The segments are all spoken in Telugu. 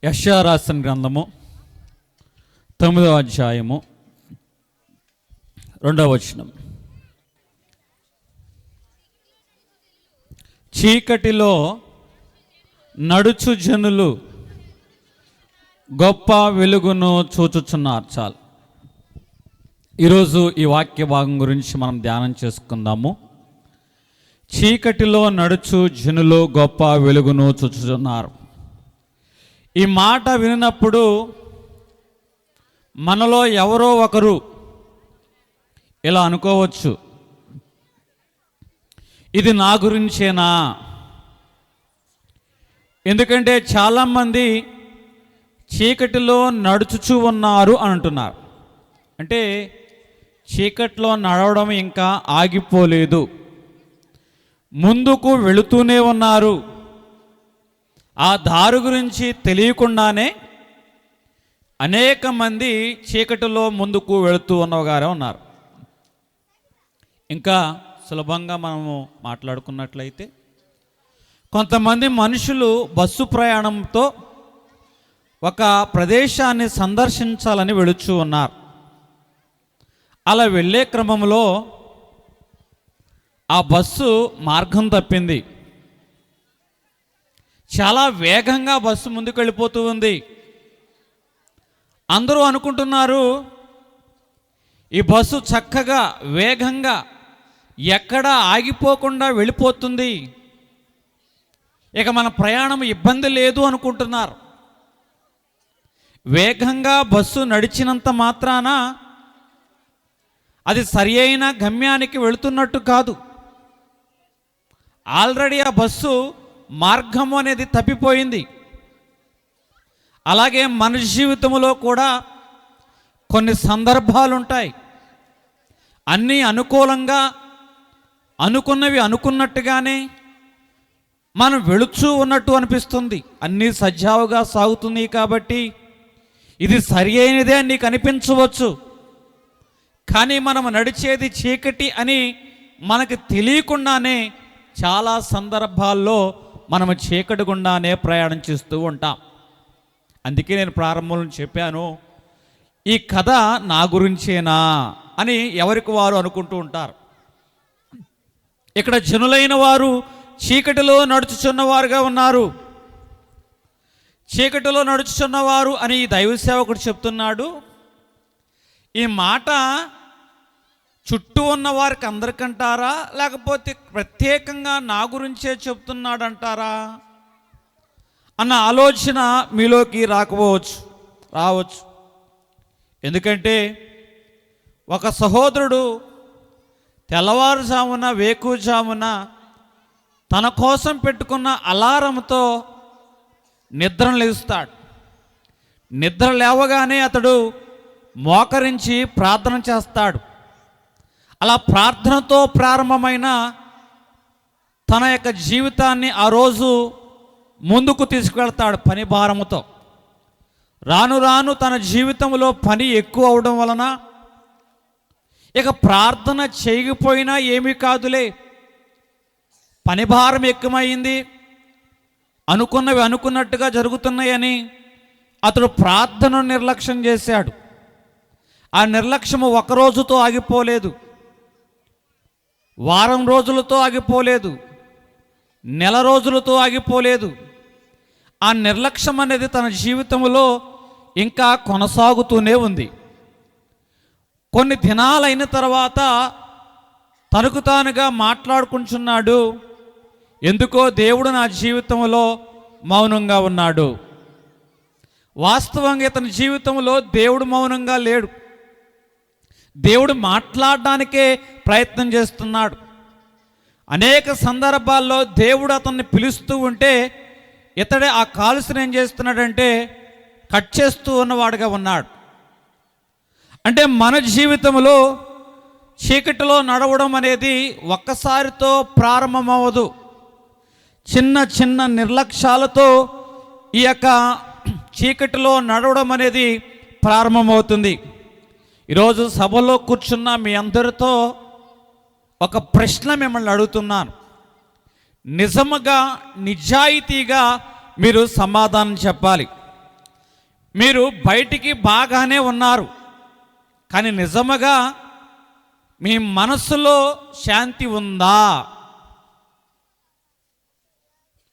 యెషయా రాసిన గ్రంథము 9వ అధ్యాయము 2వ వచనం. చీకటిలో నడుచు జనులు గొప్ప వెలుగును చూచుచున్నారు. చాలు. ఈరోజు ఈ వాక్య భాగం గురించి మనం ధ్యానం చేసుకుందాము. చీకటిలో నడుచు జనులు గొప్ప వెలుగును చూచుచున్నారు. ఈ మాట వినినప్పుడు మనలో ఎవరో ఒకరు ఇలా అనుకోవచ్చు, ఇది నా గురించేనా? ఎందుకంటే చాలామంది చీకటిలో నడుచుచూ ఉన్నారు అని అంటున్నారు. అంటే చీకటిలో నడవడం ఇంకా ఆగిపోలేదు, ముందుకు వెళుతూనే ఉన్నారు. ఆ దారి గురించి తెలియకుండానే అనేక మంది చీకటిలో ముందుకు వెళుతూ ఉన్నవారే ఉన్నారు. ఇంకా సులభంగా మనము మాట్లాడుకున్నట్లయితే కొంతమంది మనుషులు బస్సు ప్రయాణంతో ఒక ప్రదేశాన్ని సందర్శించాలని వెళుచూ ఉన్నారు. అలా వెళ్ళే క్రమంలో ఆ బస్సు మార్గం తప్పింది. చాలా వేగంగా బస్సు ముందుకు వెళ్ళిపోతూ ఉంది. అందరూ అనుకుంటున్నారు, ఈ బస్సు చక్కగా వేగంగా ఎక్కడా ఆగిపోకుండా వెళ్ళిపోతుంది, ఇక మన ప్రయాణం ఇబ్బంది లేదు అనుకుంటున్నారు. వేగంగా బస్సు నడిచినంత మాత్రాన అది సరి అయిన గమ్యానికి వెళుతున్నట్టు కాదు. ఆల్రెడీ ఆ బస్సు మార్గము అనేది తప్పిపోయింది. అలాగే మన జీవితంలో కూడా కొన్ని సందర్భాలు ఉంటాయి. అన్నీ అనుకూలంగా అనుకున్నవి అనుకున్నట్టుగానే మనం వెళుచూ ఉన్నట్టు అనిపిస్తుంది. అన్నీ సజావుగా సాగుతుంది కాబట్టి ఇది సరి అయినదే అని నీకు అనిపించవచ్చు. కానీ మనం నడిచేది చీకటి అని మనకు తెలియకుండానే చాలా సందర్భాల్లో మనము చీకటి గుండానే ప్రయాణం చేస్తూ ఉంటాం. అందుకే నేను ప్రారంభంలో చెప్పాను, ఈ కథ నా గురించేనా అని ఎవరికి వారు అనుకుంటూ ఉంటారు. ఇక్కడ జనులైన వారు చీకటిలో నడుచుచున్నవారుగా ఉన్నారు. చీకటిలో నడుచుచున్నవారు అని దైవ సేవకుడు చెప్తున్నాడు. ఈ మాట చుట్టూ ఉన్న వారికి అందరికంటారా, లేకపోతే ప్రత్యేకంగా నా గురించే చెప్తున్నాడంటారా అన్న ఆలోచన మీలోకి రావచ్చు. ఎందుకంటే ఒక సహోదరుడు తెల్లవారుజామున వేకుజామున తన కోసం పెట్టుకున్న అలారంతో నిద్ర లేస్తాడు. నిద్ర లేవగానే అతడు మోకరించి ప్రార్థన చేస్తాడు. అలా ప్రార్థనతో ప్రారంభమైన తన యొక్క జీవితాన్ని ఆ రోజు ముందుకు తీసుకువెళ్తాడు పని భారముతో. రాను రాను తన జీవితంలో పని ఎక్కువ అవడం వలన ఇక ప్రార్థన చేయకపోయినా ఏమీ కాదులే, పని భారం ఎక్కువైంది, అనుకున్నవి అనుకున్నట్టుగా జరుగుతున్నాయని అతడు ప్రార్థనను నిర్లక్ష్యం చేశాడు. ఆ నిర్లక్ష్యము ఒక రోజుతో ఆగిపోలేదు, వారం రోజులతో ఆగిపోలేదు, నెల రోజులతో ఆగిపోలేదు. ఆ నిర్లక్ష్యం అనేది తన జీవితంలో ఇంకా కొనసాగుతూనే ఉంది. కొన్ని దినాలైన తర్వాత తనకు తానుగా మాట్లాడుకుంటున్నాడు, ఎందుకో దేవుడు నా జీవితంలో మౌనంగా ఉన్నాడు. వాస్తవంగా ఇతని జీవితంలో దేవుడు మౌనంగా లేడు, దేవుడు మాట్లాడడానికే ప్రయత్నం చేస్తున్నాడు. అనేక సందర్భాల్లో దేవుడు అతన్ని పిలుస్తూ ఉంటే ఇతడే ఆ కాలుసును ఏం చేస్తున్నాడంటే కట్ చేస్తూ ఉన్నవాడుగా ఉన్నాడు. అంటే మన జీవితంలో చీకటిలో నడవడం అనేది ఒక్కసారితో ప్రారంభమవ్వదు. చిన్న చిన్న నిర్లక్ష్యాలతో ఈ యొక్క చీకటిలో నడవడం అనేది ప్రారంభమవుతుంది. ఈరోజు సభలో కూర్చున్న మీ అందరితో ఒక ప్రశ్న మిమ్మల్ని అడుగుతున్నాను. నిజముగా నిజాయితీగా మీరు సమాధానం చెప్పాలి. మీరు బయటికి బాగానే ఉన్నారు, కానీ నిజముగా మీ మనసులో శాంతి ఉందా?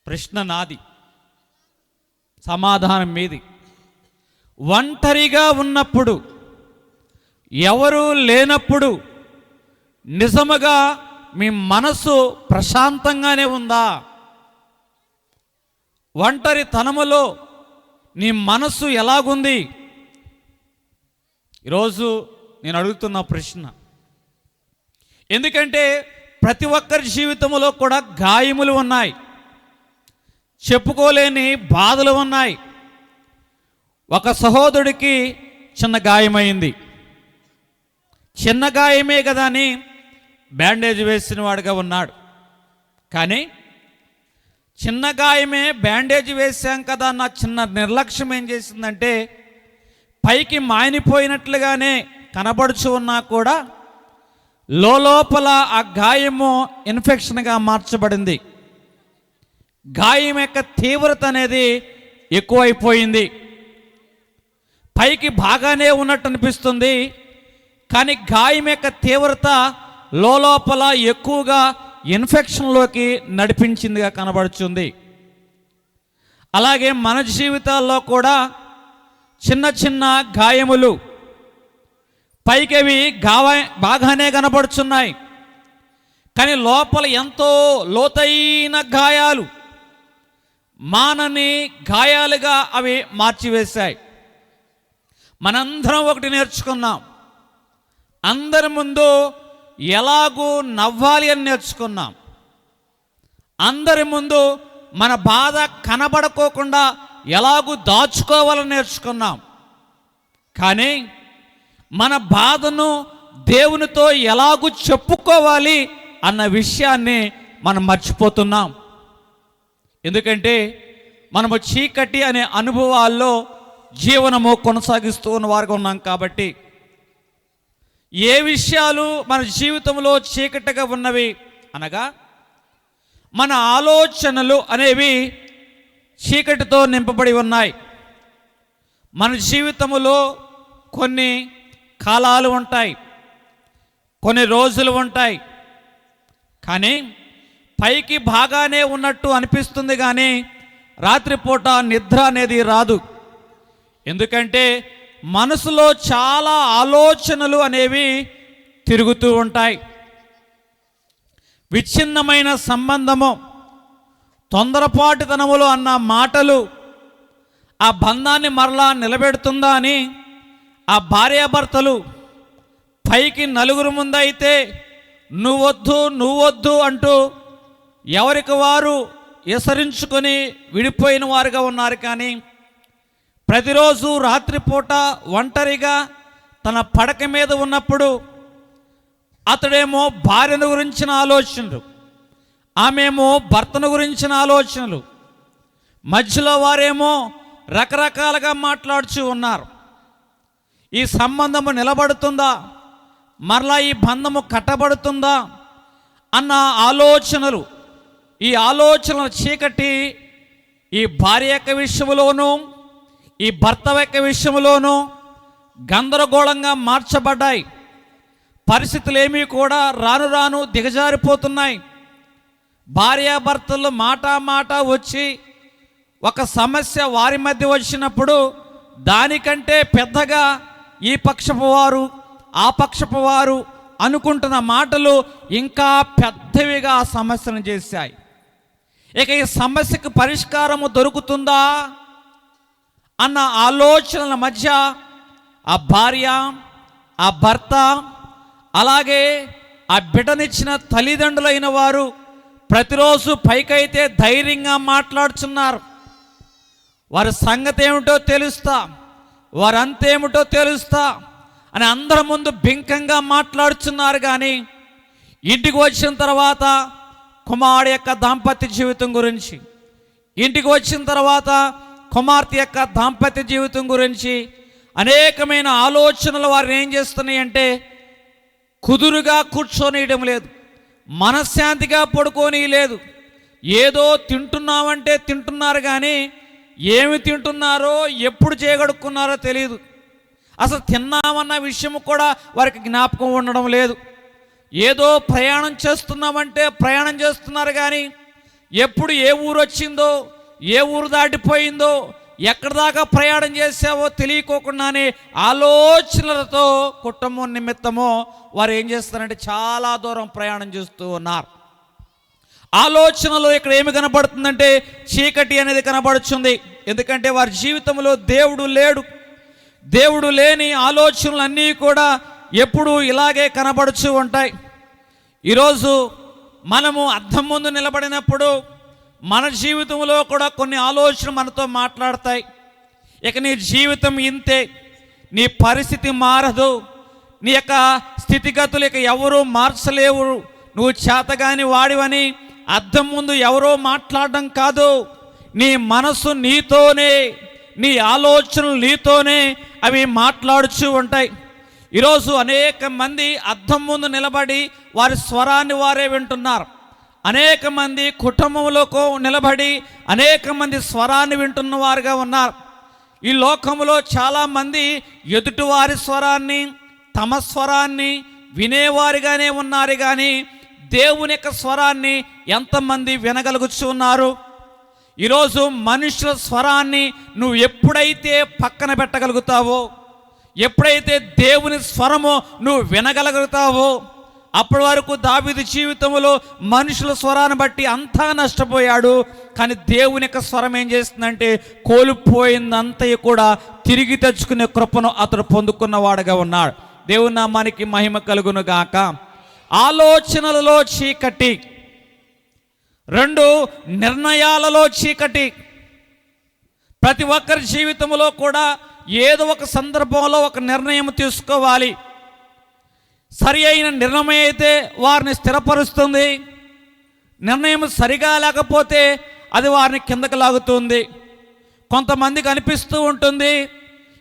ప్రశ్న నాది, సమాధానం మీది. ఒంటరిగా ఉన్నప్పుడు, ఎవరు లేనప్పుడు నిజముగా మీ మనసు ప్రశాంతంగానే ఉందా? ఒంటరితనములో నీ మనసు ఎలాగుంది? ఈరోజు నేను అడుగుతున్న ప్రశ్న. ఎందుకంటే ప్రతి ఒక్కరి జీవితంలో కూడా గాయములు ఉన్నాయి, చెప్పుకోలేని బాధలు ఉన్నాయి. ఒక సహోదరుడికి చిన్న గాయమైంది. చిన్న గాయమే కదా అని బ్యాండేజ్ వేసిన వాడిగా ఉన్నాడు. కానీ చిన్న గాయమే, బ్యాండేజ్ వేసాం కదా అన్న చిన్న నిర్లక్ష్యం ఏం చేసిందంటే, పైకి మాయనిపోయినట్లుగానే కనబడుచు ఉన్నా కూడా లోపల ఆ గాయము ఇన్ఫెక్షన్గా మార్చబడింది. గాయం యొక్క తీవ్రత అనేది ఎక్కువైపోయింది. పైకి బాగానే ఉన్నట్టు అనిపిస్తుంది, కానీ గాయం యొక్క తీవ్రత లోపల ఎక్కువగా ఇన్ఫెక్షన్లోకి నడిపించిందిగా కనబడుతుంది. అలాగే మన జీవితాల్లో కూడా చిన్న చిన్న గాయములు పైకి బాగానే కనబడుచున్నాయి, కానీ లోపల ఎంతో లోతైన గాయాలు, మానని గాయాలుగా అవి మార్చివేశాయి. మనందరం ఒకటి నేర్చుకున్నాం, అందరి ముందు ఎలాగూ నవ్వాలి అని నేర్చుకున్నాం. అందరి ముందు మన బాధ కనబడుకోకుండా ఎలాగూ దాచుకోవాలని నేర్చుకున్నాం. కానీ మన బాధను దేవునితో ఎలాగూ చెప్పుకోవాలి అన్న విషయాన్ని మనం మర్చిపోతున్నాం. ఎందుకంటే మనము చీకటి అనే అనుభవాల్లో జీవనము కొనసాగిస్తూ ఉన్న వారుగా ఉన్నాం. కాబట్టి ఏ విషయాలు మన జీవితంలో చీకటిగా ఉన్నవి అనగా, మన ఆలోచనలు అనేవి చీకటితో నింపబడి ఉన్నాయి. మన జీవితంలో కొన్ని కాలాలు ఉంటాయి, కొన్ని రోజులు ఉంటాయి, కానీ పైకి బాగానే ఉన్నట్టు అనిపిస్తుంది, కానీ రాత్రిపూట నిద్ర అనేది రాదు. ఎందుకంటే మనసులో చాలా ఆలోచనలు అనేవి తిరుగుతూ ఉంటాయి. విచ్ఛిన్నమైన సంబంధము, తొందరపాటుతనములు అన్న మాటలు ఆ బంధాన్ని మరలా నిలబెడుతుందా అని ఆ భార్యాభర్తలు పైకి నలుగురు ముందైతే నువ్వొద్దు అంటూ ఎవరికి వారు ఎసరించుకొని విడిపోయిన వారుగా ఉన్నారు. కానీ ప్రతిరోజు రాత్రిపూట ఒంటరిగా తన పడక మీద ఉన్నప్పుడు అతడేమో భార్యను గురించిన ఆలోచనలు, ఆమెమో భర్తను గురించిన ఆలోచనలు, మధ్యలో వారేమో రకరకాలుగా మాట్లాడుతూ ఉన్నారు. ఈ సంబంధము నిలబడుతుందా, మరలా ఈ బంధము కట్టబడుతుందా అన్న ఆలోచనలు, ఈ ఆలోచనల చీకటి ఈ భార్య యొక్క విషయంలోనూ ఈ భర్త యొక్క విషయంలోనూ గందరగోళంగా మార్చబడ్డాయి. పరిస్థితులు ఏమీ కూడా రాను రాను దిగజారిపోతున్నాయి. భార్యాభర్తలు మాట వచ్చి ఒక సమస్య వారి మధ్య వచ్చినప్పుడు దానికంటే పెద్దగా ఈ పక్షపు వారు ఆ పక్షపు వారు అనుకుంటున్న మాటలు ఇంకా పెద్దవిగా ఆ సమస్యను చేశాయి. ఇక ఈ సమస్యకు పరిష్కారము దొరుకుతుందా అన్న ఆలోచనల మధ్య ఆ భార్య, ఆ భర్త, అలాగే ఆ బిడ్డనిచ్చిన తల్లిదండ్రులైన వారు ప్రతిరోజు పైకైతే ధైర్యంగా మాట్లాడుతున్నారు. వారి సంగతి ఏమిటో తెలుస్తా, వారి అంతేమిటో తెలుస్తా అని అందరి ముందు బింకంగా మాట్లాడుతున్నారు. కానీ ఇంటికి వచ్చిన తర్వాత కుమారుడు యొక్క దాంపత్య జీవితం గురించి, ఇంటికి వచ్చిన తర్వాత కుమార్తె యొక్క దాంపత్య జీవితం గురించి అనేకమైన ఆలోచనలు వారిని ఏం చేస్తున్నాయి అంటే కుదురుగా కూర్చొనియడం లేదు, మనశ్శాంతిగా పడుకొని లేదు. ఏదో తింటున్నామంటే తింటున్నారు, కానీ ఏమి తింటున్నారో ఎప్పుడు చేయగడుక్కున్నారో తెలియదు. అసలు తిన్నామన్న విషయం కూడా వారికి జ్ఞాపకం ఉండడం లేదు. ఏదో ప్రయాణం చేస్తున్నామంటే ప్రయాణం చేస్తున్నారు, కానీ ఎప్పుడు ఏ ఊరు వచ్చిందో, ఏ ఊరు దాటిపోయిందో, ఎక్కడి దాకా ప్రయాణం చేసావో తెలియకోకుండానే ఆలోచనలతో కుటుంబం నిమిత్తమో వారు ఏం చేస్తారంటే చాలా దూరం ప్రయాణం చేస్తూ ఉన్నారు. ఆలోచనలో ఇక్కడ ఏమి కనబడుతుందంటే చీకటి అనేది కనబడుతుంది. ఎందుకంటే వారి జీవితంలో దేవుడు లేడు. దేవుడు లేని ఆలోచనలు అన్నీ కూడా ఎప్పుడు ఇలాగే కనబడుతూ ఉంటాయి. ఈరోజు మనము అద్దం ముందు నిలబడినప్పుడు మన జీవితంలో కూడా కొన్ని ఆలోచనలు మనతో మాట్లాడతాయి. ఇక నీ జీవితం ఇంతే, నీ పరిస్థితి మారదు, నీ యొక్క స్థితిగతులు ఇక ఎవరూ మార్చలేవు, నువ్వు చేతగాని వాడివని అద్దం ముందు ఎవరో మాట్లాడడం కాదు, నీ మనసు నీతోనే, నీ ఆలోచనలు నీతోనే అవి మాట్లాడుతూ ఉంటాయి. ఈరోజు అనేక మంది అద్దం ముందు నిలబడి వారి స్వరాన్ని వారే వింటున్నారు. అనేక మంది కుటుంబంలో నిలబడి అనేక మంది స్వరాన్ని వింటున్న వారుగా ఉన్నారు. ఈ లోకంలో చాలామంది ఎదుటివారి స్వరాన్ని, తమ స్వరాన్ని వినేవారిగానే ఉన్నారు, కానీ దేవుని యొక్క స్వరాన్ని ఎంతమంది వినగలుగుతున్నారు? ఈరోజు మనుషుల స్వరాన్ని నువ్వు ఎప్పుడైతే పక్కన పెట్టగలుగుతావో, ఎప్పుడైతే దేవుని స్వరము నువ్వు వినగలుగుతావో, అప్పటి వరకు దావీదు జీవితంలో మనుషుల స్వరాన్ని బట్టి అంతా నష్టపోయాడు. కానీ దేవుని యొక్క స్వరం ఏం చేస్తుందంటే కోల్పోయిందంతా కూడా తిరిగి తెచ్చుకునే కృపను అతడు పొందుకున్నవాడుగా ఉన్నాడు. దేవుని నామానికి మహిమ కలుగును గాక. ఆలోచనలలో చీకటి, 2 నిర్ణయాలలో చీకటి. ప్రతి ఒక్కరి జీవితంలో కూడా ఏదో ఒక సందర్భంలో ఒక నిర్ణయం తీసుకోవాలి. సరి అయిన నిర్ణయం అయితే వారిని స్థిరపరుస్తుంది, నిర్ణయం సరిగా లేకపోతే అది వారిని కిందకు లాగుతుంది. కొంతమందికి అనిపిస్తూ ఉంటుంది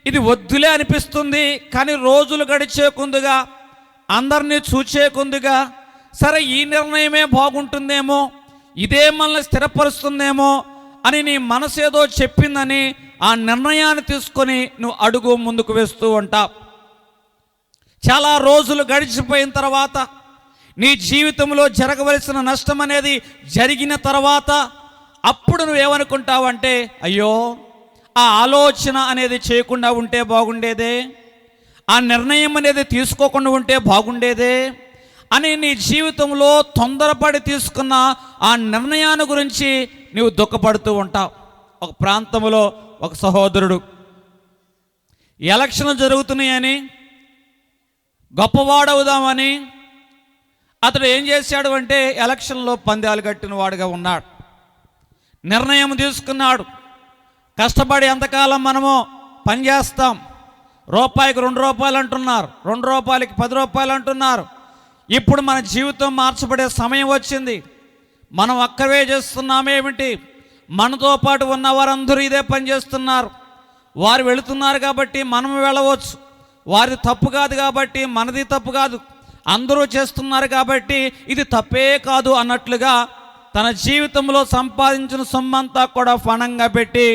ఇది వద్దులే అనిపిస్తుంది, కానీ రోజులు గడిచే కొందుగా, అందరినీ చూచే కొందుగా, సరే ఈ నిర్ణయమే బాగుంటుందేమో, ఇదే మనల్ని స్థిరపరుస్తుందేమో అని నీ మనసు ఏదో చెప్పిందని ఆ నిర్ణయాన్ని తీసుకొని నువ్వు అడుగు ముందుకు వేస్తూ ఉంటావు. చాలా రోజులు గడిచిపోయిన తర్వాత, నీ జీవితంలో జరగవలసిన నష్టం అనేది జరిగిన తర్వాత అప్పుడు నువ్వేమనుకుంటావంటే అయ్యో ఆ ఆలోచన అనేది చేయకుండా ఉంటే బాగుండేదే, ఆ నిర్ణయం అనేది తీసుకోకుండా ఉంటే బాగుండేదే అని నీ జీవితంలో తొందరపడి తీసుకున్న ఆ నిర్ణయాన్ని గురించి నీవు దుఃఖపడుతూ ఉంటావు. ఒక ప్రాంతంలో ఒక సహోదరుడు ఎలక్షన్లు జరుగుతున్నాయని, గొప్పవాడవుదామని అతడు ఏం చేశాడు అంటే ఎలక్షన్లో పందాలు కట్టిన వాడుగా ఉన్నాడు. నిర్ణయం తీసుకున్నాడు, కష్టపడి ఎంతకాలం మనము పనిచేస్తాం, రూపాయికి 2 రూపాయలు అంటున్నారు, 2 రూపాయలకి 10 రూపాయలు అంటున్నారు. ఇప్పుడు మన జీవితం మార్చబడే సమయం వచ్చింది. మనం అక్కవే చేస్తున్నామేమిటి? మనతో పాటు ఉన్న వారందరూ ఇదే పని చేస్తున్నారు. వారు వెళుతున్నారు కాబట్టి మనం వెళ్ళవచ్చు, వారిది తప్పు కాదు కాబట్టి మనది తప్పు కాదు, అందరూ చేస్తున్నారు కాబట్టి ఇది తప్పే కాదు అన్నట్లుగా తన జీవితంలో సంపాదించిన సొమ్మంతా కూడా ఫణంగా పెట్టి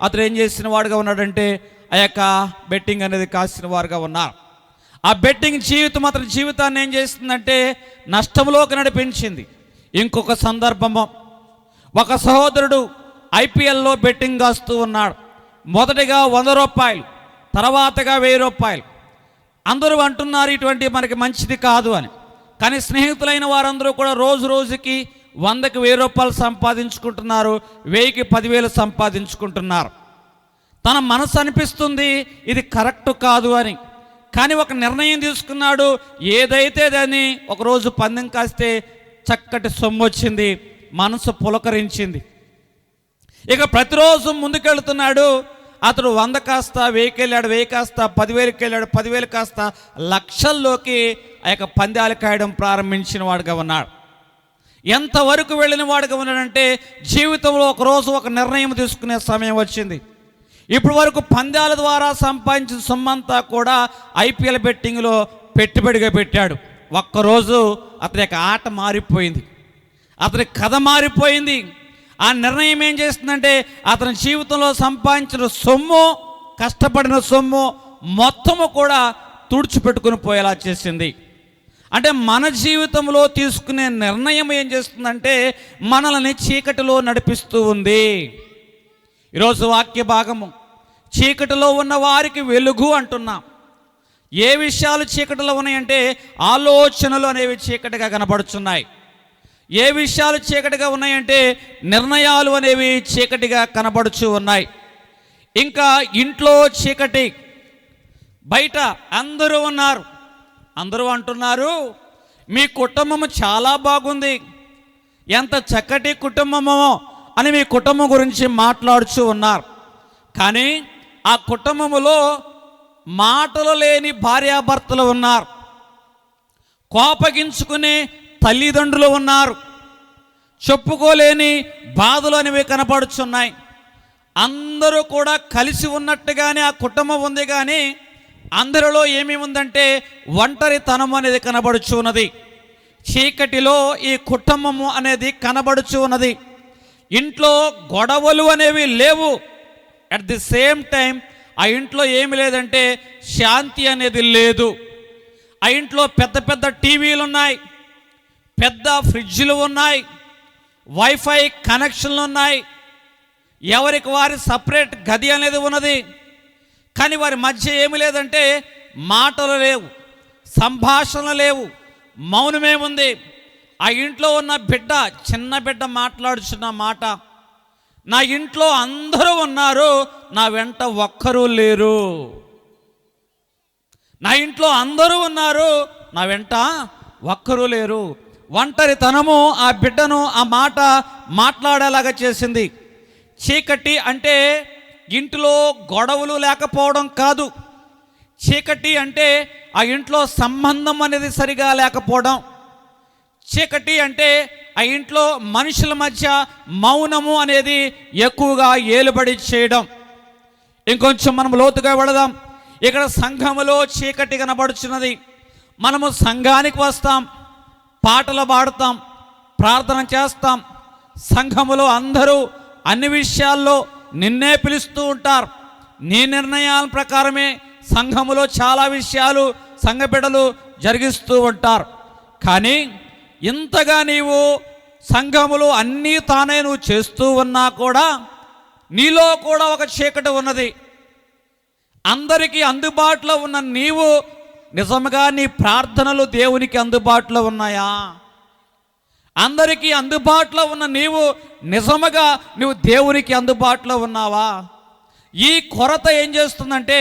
అతడు ఏం చేసిన వాడుగా ఉన్నాడంటే ఆ యొక్క బెట్టింగ్ అనేది కాసిన వారుగా ఉన్నారు. ఆ బెట్టింగ్ జీవితం అతని జీవితాన్ని ఏం చేస్తుందంటే నష్టంలోకి నడిపించింది. ఇంకొక సందర్భము, ఒక సహోదరుడు ఐపీఎల్లో బెట్టింగ్ కాస్తూ ఉన్నాడు. మొదటిగా 100 రూపాయలు, తర్వాతగా 1000 రూపాయలు. అందరూ అంటున్నారు ఇటువంటి మనకి మంచిది కాదు అని, కానీ స్నేహితులైన వారందరూ కూడా రోజు రోజుకి 100కి 1000 రూపాయలు సంపాదించుకుంటున్నారు, 1000కి 10,000 సంపాదించుకుంటున్నారు. తన మనసు అనిపిస్తుంది ఇది కరెక్ట్ కాదు అని, కానీ ఒక నిర్ణయం తీసుకున్నాడు. ఏదైతే దాన్ని ఒకరోజు పందెం కాస్తే చక్కటి సొమ్ము వచ్చింది, మనసు పులకరించింది. ఇక ప్రతిరోజు ముందుకెళ్తున్నాడు. అతడు 100 కాస్త 1000కి వెళ్ళాడు, 1000 కాస్త 10,000కి వెళ్ళాడు, 10,000 కాస్త లక్షల్లోకి ఆ యొక్క పందాలు కాయడం ప్రారంభించిన వాడుగా ఉన్నాడు. ఎంతవరకు వెళ్ళిన వాడుగా ఉన్నాడంటే జీవితంలో ఒకరోజు ఒక నిర్ణయం తీసుకునే సమయం వచ్చింది. ఇప్పటి వరకు పందాల ద్వారా సంపాదించిన సొమ్మంతా కూడా ఐపీఎల్ బెట్టింగ్లో పెట్టుబడిగా పెట్టాడు. ఒక్కరోజు అతని యొక్క ఆట మారిపోయింది, అతని కథ మారిపోయింది. ఆ నిర్ణయం ఏం చేస్తుందంటే అతని జీవితంలో సంపాదించిన సొమ్ము, కష్టపడిన సొమ్ము మొత్తము కూడా తుడిచిపెట్టుకుని పోయేలా చేసింది. అంటే మన జీవితంలో తీసుకునే నిర్ణయం ఏం చేస్తుందంటే మనల్ని చీకటిలో నడిపిస్తూ ఉంది. ఈరోజు వాక్య భాగము చీకటిలో ఉన్న వారికి వెలుగు అంటున్నాం. ఏ విషయాలు చీకటిలో ఉన్నాయంటే ఆలోచనలు అనేవి చీకటిగా కనబడుతున్నాయి. ఏ విషయాలు చీకటిగా ఉన్నాయంటే నిర్ణయాలు అనేవి చీకటిగా కనబడుచు ఉన్నాయి. ఇంకా ఇంట్లో చీకటి, బయట అందరూ ఉన్నారు. అందరూ అంటున్నారు మీ కుటుంబము చాలా బాగుంది, ఎంత చక్కటి కుటుంబమో అని మీ కుటుంబం గురించి మాట్లాడుచూ ఉన్నారు. కానీ ఆ కుటుంబములో మాటలు లేని భార్యాభర్తలు ఉన్నారు, కోపగించుకునే తల్లిదండ్రులు ఉన్నారు, చెప్పుకోలేని బాధలు అనేవి కనపడుచున్నాయి. అందరూ కూడా కలిసి ఉన్నట్టుగానే ఆ కుటుంబం ఉంది, కానీ అందరిలో ఏమి ఉందంటే ఒంటరితనం అనేది కనబడుచు ఉన్నది. చీకటిలో ఈ కుటుంబము అనేది కనబడుచు ఉన్నది. ఇంట్లో గొడవలు అనేవి లేవు. అట్ ది సేమ్ టైం ఆ ఇంట్లో ఏమి లేదంటే శాంతి అనేది లేదు. ఆ ఇంట్లో పెద్ద పెద్ద టీవీలు ఉన్నాయి, పెద్ద ఫ్రిడ్జ్లు ఉన్నాయి, వైఫై కనెక్షన్లు ఉన్నాయి, ఎవరికి వారి సపరేట్ గది అనేది ఉన్నది. కానీ వారి మధ్య ఏమి లేదంటే మాటలు లేవు, సంభాషణలు లేవు, మౌనమేముంది. ఆ ఇంట్లో ఉన్న బిడ్డ, చిన్న బిడ్డ మాట్లాడుచున్న మాట, నా ఇంట్లో అందరూ ఉన్నారు, నా వెంట ఒక్కరూ లేరు. నా ఇంట్లో అందరూ ఉన్నారు, నా వెంట ఒక్కరూ లేరు. ఒంటరితనము ఆ బిడ్డను ఆ మాట మాట్లాడేలాగా చేసింది. చీకటి అంటే ఇంటిలో గొడవలు లేకపోవడం కాదు. చీకటి అంటే ఆ ఇంట్లో సంబంధం అనేది సరిగా లేకపోవడం. చీకటి అంటే ఆ ఇంట్లో మనుషుల మధ్య మౌనము అనేది ఎక్కువగా ఏలుబడి చేయడం. ఇంకొంచెం మనం లోతుగా వెళదాం. ఇక్కడ సంఘములో చీకటి కనబడుచున్నది. మనము సంఘానికి వస్తాం, పాటలు పాడుతాం, ప్రార్థన చేస్తాం. సంఘములో అందరూ అన్ని విషయాల్లో నిన్నే పిలుస్తూ ఉంటారు. నీ నిర్ణయాల ప్రకారమే సంఘములో చాలా విషయాలు సంఘ బిడ్డలు జరిగిస్తూ ఉంటారు. కానీ ఇంతగా నీవు సంఘములో అన్నీ తానే నువ్వు చేస్తూ ఉన్నా కూడా నీలో కూడా ఒక చీకటి ఉన్నది. అందరికీ అందుబాటులో ఉన్న నీవు నిజంగా నీ ప్రార్థనలు దేవునికి అందుబాటులో ఉన్నాయా? అందరికీ అందుబాటులో ఉన్న నీవు నిజముగా నువ్వు దేవునికి అందుబాటులో ఉన్నావా? ఈ కొరత ఏం చేస్తుందంటే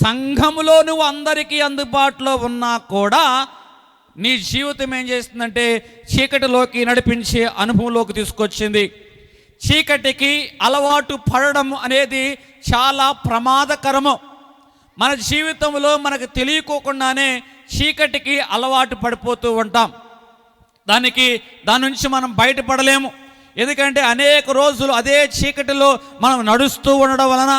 సంఘములో నువ్వు అందరికీ అందుబాటులో ఉన్నా కూడా నీ జీవితం ఏం చేస్తుందంటే చీకటిలోకి నడిపించే అనుభవంలోకి తీసుకొచ్చింది. చీకటికి అలవాటు పడడం అనేది చాలా ప్రమాదకరము. మన జీవితంలో మనకు తెలియకోకుండానే చీకటికి అలవాటు పడిపోతూ ఉంటాం. దాని నుంచి మనం బయటపడలేము. ఎందుకంటే అనేక రోజులు అదే చీకటిలో మనం నడుస్తూ ఉండడం వలన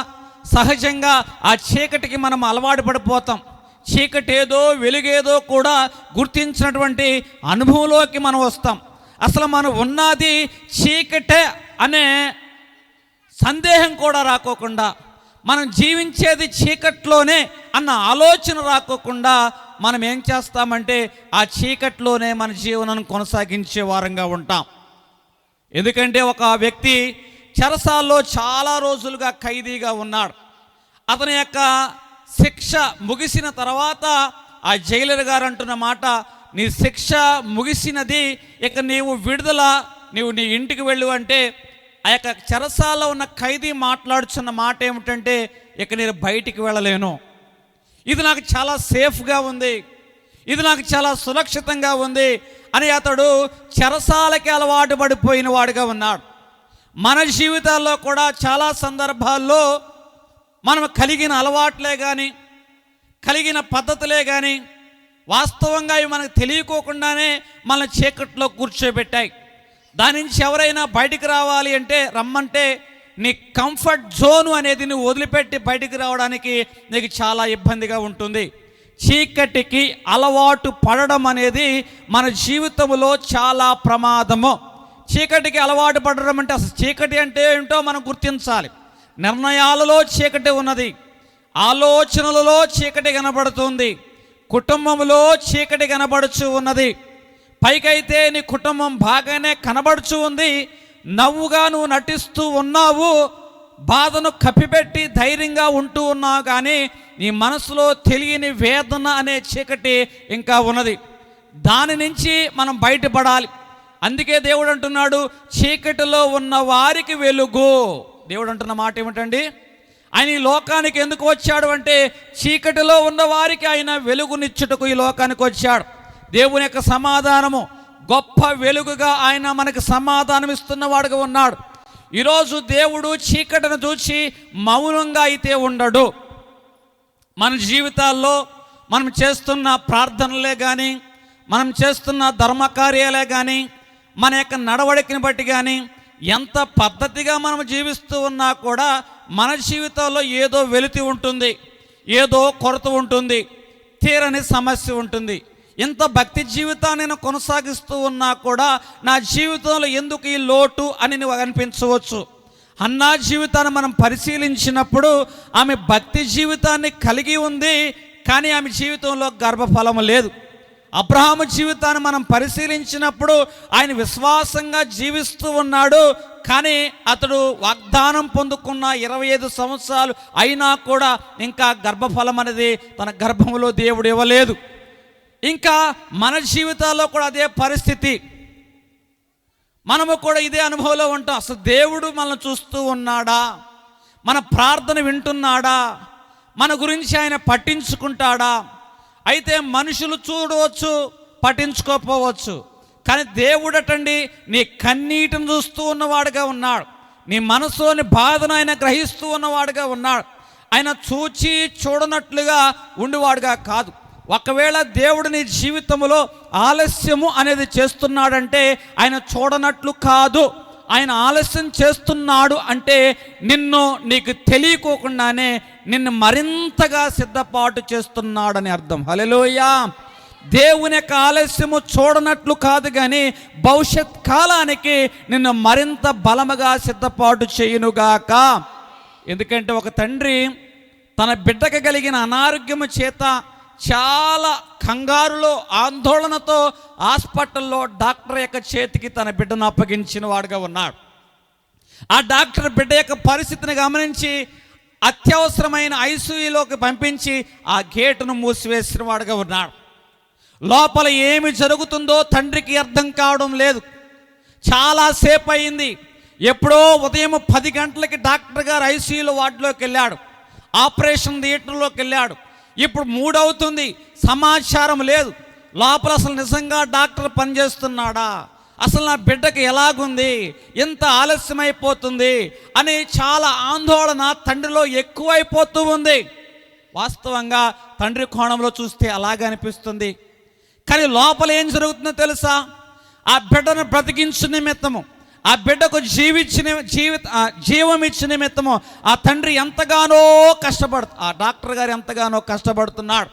సహజంగా ఆ చీకటికి మనం అలవాటు పడిపోతాం. చీకటి ఏదో వెలుగేదో కూడా గుర్తించినటువంటి అనుభవంలోకి మనం వస్తాం. అసలు మనం ఉన్నది చీకటే అనే సందేహం కూడా రాకోకుండా, మనం జీవించేది చీకట్లోనే అన్న ఆలోచన రాకోకుండా మనం ఏం చేస్తామంటే ఆ చీకట్లోనే మన జీవనం కొనసాగించే వారంగా ఉంటాం. ఎందుకంటే ఒక వ్యక్తి చెరసాల్లో చాలా రోజులుగా ఖైదీగా ఉన్నాడు. అతని యొక్క శిక్ష ముగిసిన తర్వాత ఆ జైలర్ గారు అంటున్న మాట, నీ శిక్ష ముగిసినది, ఇక నీవు విడుదల, నీవు నీ ఇంటికి వెళ్ళు అంటే ఆ యొక్క చెరసాల్లో ఉన్న ఖైదీ మాట్లాడుచున్న మాట ఏమిటంటే, ఇక నేను బయటికి వెళ్ళలేను, ఇది నాకు చాలా సేఫ్గా ఉంది, ఇది నాకు చాలా సురక్షితంగా ఉంది అని అతడు చెరసాలకి అలవాటు పడిపోయిన వాడిగా ఉన్నాడు. మన జీవితాల్లో కూడా చాలా సందర్భాల్లో మనం కలిగిన అలవాట్లే కానీ, కలిగిన పద్ధతులే కానీ వాస్తవంగా ఇవి మనకు తెలియకోకుండానే మన చీకట్లో కూర్చోబెట్టాయి. దాని నుంచి ఎవరైనా బయటికి రావాలి అంటే, రమ్మంటే నీ కంఫర్ట్ జోన్ అనేది నువ్వు వదిలిపెట్టి బయటికి రావడానికి నీకు చాలా ఇబ్బందిగా ఉంటుంది. చీకటికి అలవాటు పడడం అనేది మన జీవితంలో చాలా ప్రమాదము. చీకటికి అలవాటు పడడం అంటే అసలు చీకటి అంటే ఏంటో మనం గుర్తించాలి. నిర్ణయాలలో చీకటి ఉన్నది, ఆలోచనలలో చీకటి కనబడుతుంది, కుటుంబంలో చీకటి కనబడుచు ఉన్నది. పైకైతే నీ కుటుంబం బాగానే కనబడుచు ఉంది, నవ్వుగా నువ్వు నటిస్తూ ఉన్నావు, బాధను కప్పిపెట్టి ధైర్యంగా ఉంటూ ఉన్నావు, కానీ నీ మనసులో తెలియని వేదన అనే చీకటి ఇంకా ఉన్నది. దాని నుంచి మనం బయటపడాలి. అందుకే దేవుడు అంటున్నాడు, చీకటిలో ఉన్న వారికి వెలుగు. దేవుడు అంటున్న మాట ఏమిటండి? ఆయన ఈ లోకానికి ఎందుకు వచ్చాడు అంటే చీకటిలో ఉన్న వారికి ఆయన వెలుగునిచ్చుటకు ఈ లోకానికి వచ్చాడు. దేవుని యొక్క సమాధానము గొప్ప వెలుగుగా ఆయన మనకు సమాధానం ఇస్తున్నవాడుగా ఉన్నాడు. ఈరోజు దేవుడు చీకటిని చూసి మౌనంగా అయితే ఉండడు. మన జీవితాల్లో మనం చేస్తున్న ప్రార్థనలే కానీ, మనం చేస్తున్న ధర్మకార్యాలే కానీ, మన యొక్క నడవడికని బట్టి కానీ, ఎంత పద్ధతిగా మనం జీవిస్తూ ఉన్నా కూడా మన జీవితంలో ఏదో వెలితి ఉంటుంది, ఏదో కొరత ఉంటుంది, తీరని సమస్య ఉంటుంది. ఇంత భక్తి జీవితాన్ని నేను కొనసాగిస్తూ ఉన్నా కూడా నా జీవితంలో ఎందుకు ఈ లోటు అని నువ్వు అనిపించవచ్చు. హన్నా జీవితాన్ని మనం పరిశీలించినప్పుడు ఆమె భక్తి జీవితాన్ని కలిగి ఉంది, కానీ ఆమె జీవితంలో గర్భఫలము లేదు. అబ్రహాము జీవితాన్ని మనం పరిశీలించినప్పుడు ఆయన విశ్వాసంగా జీవిస్తూ ఉన్నాడు, కానీ అతడు వాగ్దానం పొందుకున్న 25 సంవత్సరాలు అయినా కూడా ఇంకా గర్భఫలం అనేది తన గర్భంలో దేవుడు ఇవ్వలేదు. ఇంకా మన జీవితాల్లో కూడా అదే పరిస్థితి. మనము కూడా ఇదే అనుభవంలో ఉంటాం. అసలు దేవుడు మనల్ని చూస్తూ ఉన్నాడా? మన ప్రార్థన వింటున్నాడా? మన గురించి ఆయన పట్టించుకుంటాడా? అయితే మనుషులు చూడవచ్చు, పట్టించుకోకపోవచ్చు, కానీ దేవుడటండి నీ కన్నీటిని చూస్తూ ఉన్నవాడుగా ఉన్నాడు. నీ మనసులోని బాధను ఆయన గ్రహిస్తూ ఉన్నవాడుగా ఉన్నాడు. ఆయన చూచి చూడనట్లుగా ఉండేవాడుగా కాదు. ఒకవేళ దేవుడు నీ జీవితంలో ఆలస్యము అనేది చేస్తున్నాడంటే ఆయన చూడనట్లు కాదు. ఆయన ఆలస్యం చేస్తున్నాడు అంటే నీకు తెలియకోకుండానే నిన్ను మరింతగా సిద్ధపాటు చేస్తున్నాడని అర్థం. హల్లెలూయా. దేవుని యొక్క ఆలస్యము చూడనట్లు కాదు, కానీ భవిష్యత్ కాలానికి నిన్ను మరింత బలముగా సిద్ధపాటు చేయునుగాక. ఎందుకంటే ఒక తండ్రి తన బిడ్డకు కలిగిన అనారోగ్యము చేత చాలా కంగారులో ఆందోళనతో హాస్పిటల్లో డాక్టర్ యొక్క చేతికి తన బిడ్డను అప్పగించిన వాడుగా ఉన్నాడు. ఆ డాక్టర్ బిడ్డ యొక్క పరిస్థితిని గమనించి అత్యవసరమైన ఐసీయూలోకి పంపించి ఆ గేటును మూసివేసిన వాడుగా ఉన్నాడు. లోపల ఏమి జరుగుతుందో తండ్రికి అర్థం కావడం లేదు. చాలాసేపు అయింది. ఎప్పుడో ఉదయం 10 గంటలకి డాక్టర్ గారు ఐసీయూలో వార్డులోకి వెళ్ళాడు, ఆపరేషన్ థియేటర్లోకి వెళ్ళాడు. ఇప్పుడు 3 అవుతుంది, సమాచారం లేదు. లోపల అసలు నిజంగా డాక్టర్ పనిచేస్తున్నాడా, అసలు నా బిడ్డకి ఎలాగుంది, ఎంత ఆలస్యమైపోతుంది అని చాలా ఆందోళన తండ్రిలో ఎక్కువైపోతూ ఉంది. వాస్తవంగా తండ్రి కోణంలో చూస్తే అలాగే అనిపిస్తుంది. కానీ లోపల ఏం జరుగుతుందో తెలుసా? ఆ బిడ్డను బ్రతికించు నిమిత్తము, ఆ బిడ్డకు జీవం ఇచ్చిన నిమిత్తము ఆ తండ్రి ఎంతగానో ఆ డాక్టర్ గారు ఎంతగానో కష్టపడుతున్నాడు.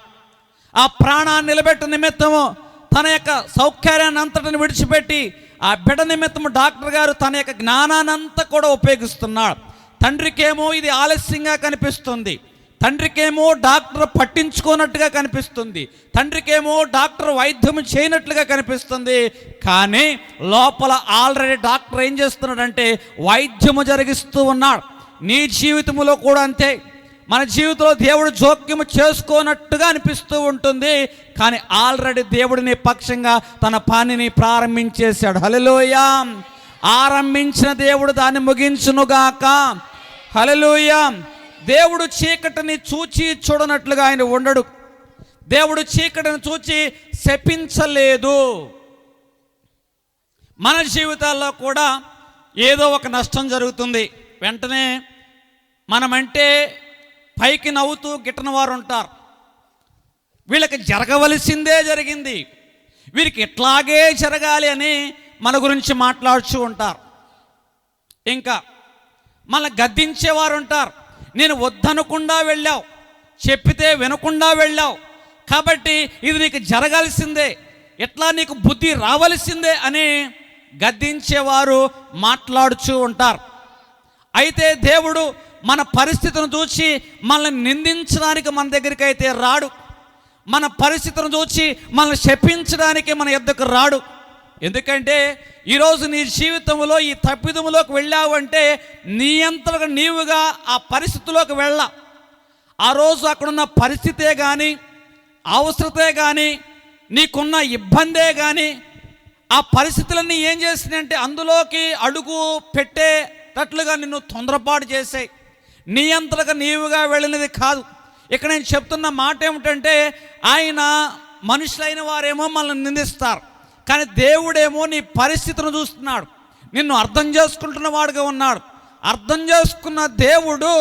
ఆ ప్రాణాన్ని నిలబెట్టిన నిమిత్తము తన యొక్క సౌకర్యాన్ని అంతటిని విడిచిపెట్టి ఆ బిడ్డ నిమిత్తము డాక్టర్ గారు తన యొక్క జ్ఞానాన్ని అంతా కూడా ఉపయోగిస్తున్నాడు. తండ్రికేమో ఇది ఆలస్యంగా కనిపిస్తుంది, తండ్రికేమో డాక్టర్ పట్టించుకోనట్టుగా కనిపిస్తుంది, తండ్రికేమో డాక్టర్ వైద్యం చేయనట్లుగా కనిపిస్తుంది. కానీ లోపల ఆల్రెడీ డాక్టర్ ఏం చేస్తున్నాడంటే వైద్యము జరిగిస్తూ ఉన్నాడు. నీ జీవితంలో కూడా అంతే. మన జీవితంలో దేవుడు జోక్యము చేసుకోనట్టుగా అనిపిస్తూ ఉంటుంది, కానీ ఆల్రెడీ దేవుడిని పక్షంగా తన పనిని ప్రారంభించేశాడు. హల్లెలూయా. ఆరంభించిన దేవుడు దాన్ని ముగించునుగాక. హల్లెలూయా. దేవుడు చీకటిని చూచి చూడనట్లుగా ఆయన ఉండడు. దేవుడు చీకటిని చూచి శపించలేదు. మన జీవితాల్లో కూడా ఏదో ఒక నష్టం జరుగుతుంది, వెంటనే మనమంటే పైకి నవ్వుతూ గిట్టని వారు ఉంటారు. వీళ్ళకి జరగవలసిందే జరిగింది, వీరికి ఇట్లాగే జరగాలి అని మన గురించి మాట్లాడుతూ ఉంటారు. ఇంకా మన గద్దించేవారు ఉంటారు. నేను వద్దనకుండా వెళ్ళావు, చెప్పితే వినకుండా వెళ్ళావు, కాబట్టి ఇది నీకు జరగాల్సిందే, ఎట్లా నీకు బుద్ధి రావలసిందే అని గద్దించేవారు మాట్లాడుచూ ఉంటారు. అయితే దేవుడు మన పరిస్థితిని చూసి మనల్ని నిందించడానికి మన దగ్గరికి అయితే రాడు. మన పరిస్థితిని చూసి మనల్ని శపించడానికి మన యొద్దకు రాడు. ఎందుకంటే ఈరోజు నీ జీవితంలో ఈ తప్పిదములోకి వెళ్ళావు అంటే నీ అంతగా నీవుగా ఆ పరిస్థితిలోకి వెళ్ళా. ఆ రోజు అక్కడున్న పరిస్థితే కానీ, అవసరతే కానీ, నీకున్న ఇబ్బందే కానీ, ఆ పరిస్థితులన్నీ ఏం చేసినాయంటే అందులోకి అడుగు పెట్టేటట్లుగా నిన్ను తొందరపాటు చేసాయి. నీ అంతగా నీవుగా వెళ్ళినది కాదు. ఇక్కడ నేను చెప్తున్న మాట ఏమిటంటే, ఆయన మనుషులైన వారేమో మనల్ని నిందిస్తారు, కానీ దేవుడేమో నీ పరిస్థితిని చూస్తున్నాడు, నిన్ను అర్థం చేసుకుంటున్న వాడుగా ఉన్నాడు. అర్థం చేసుకున్న దేవుడు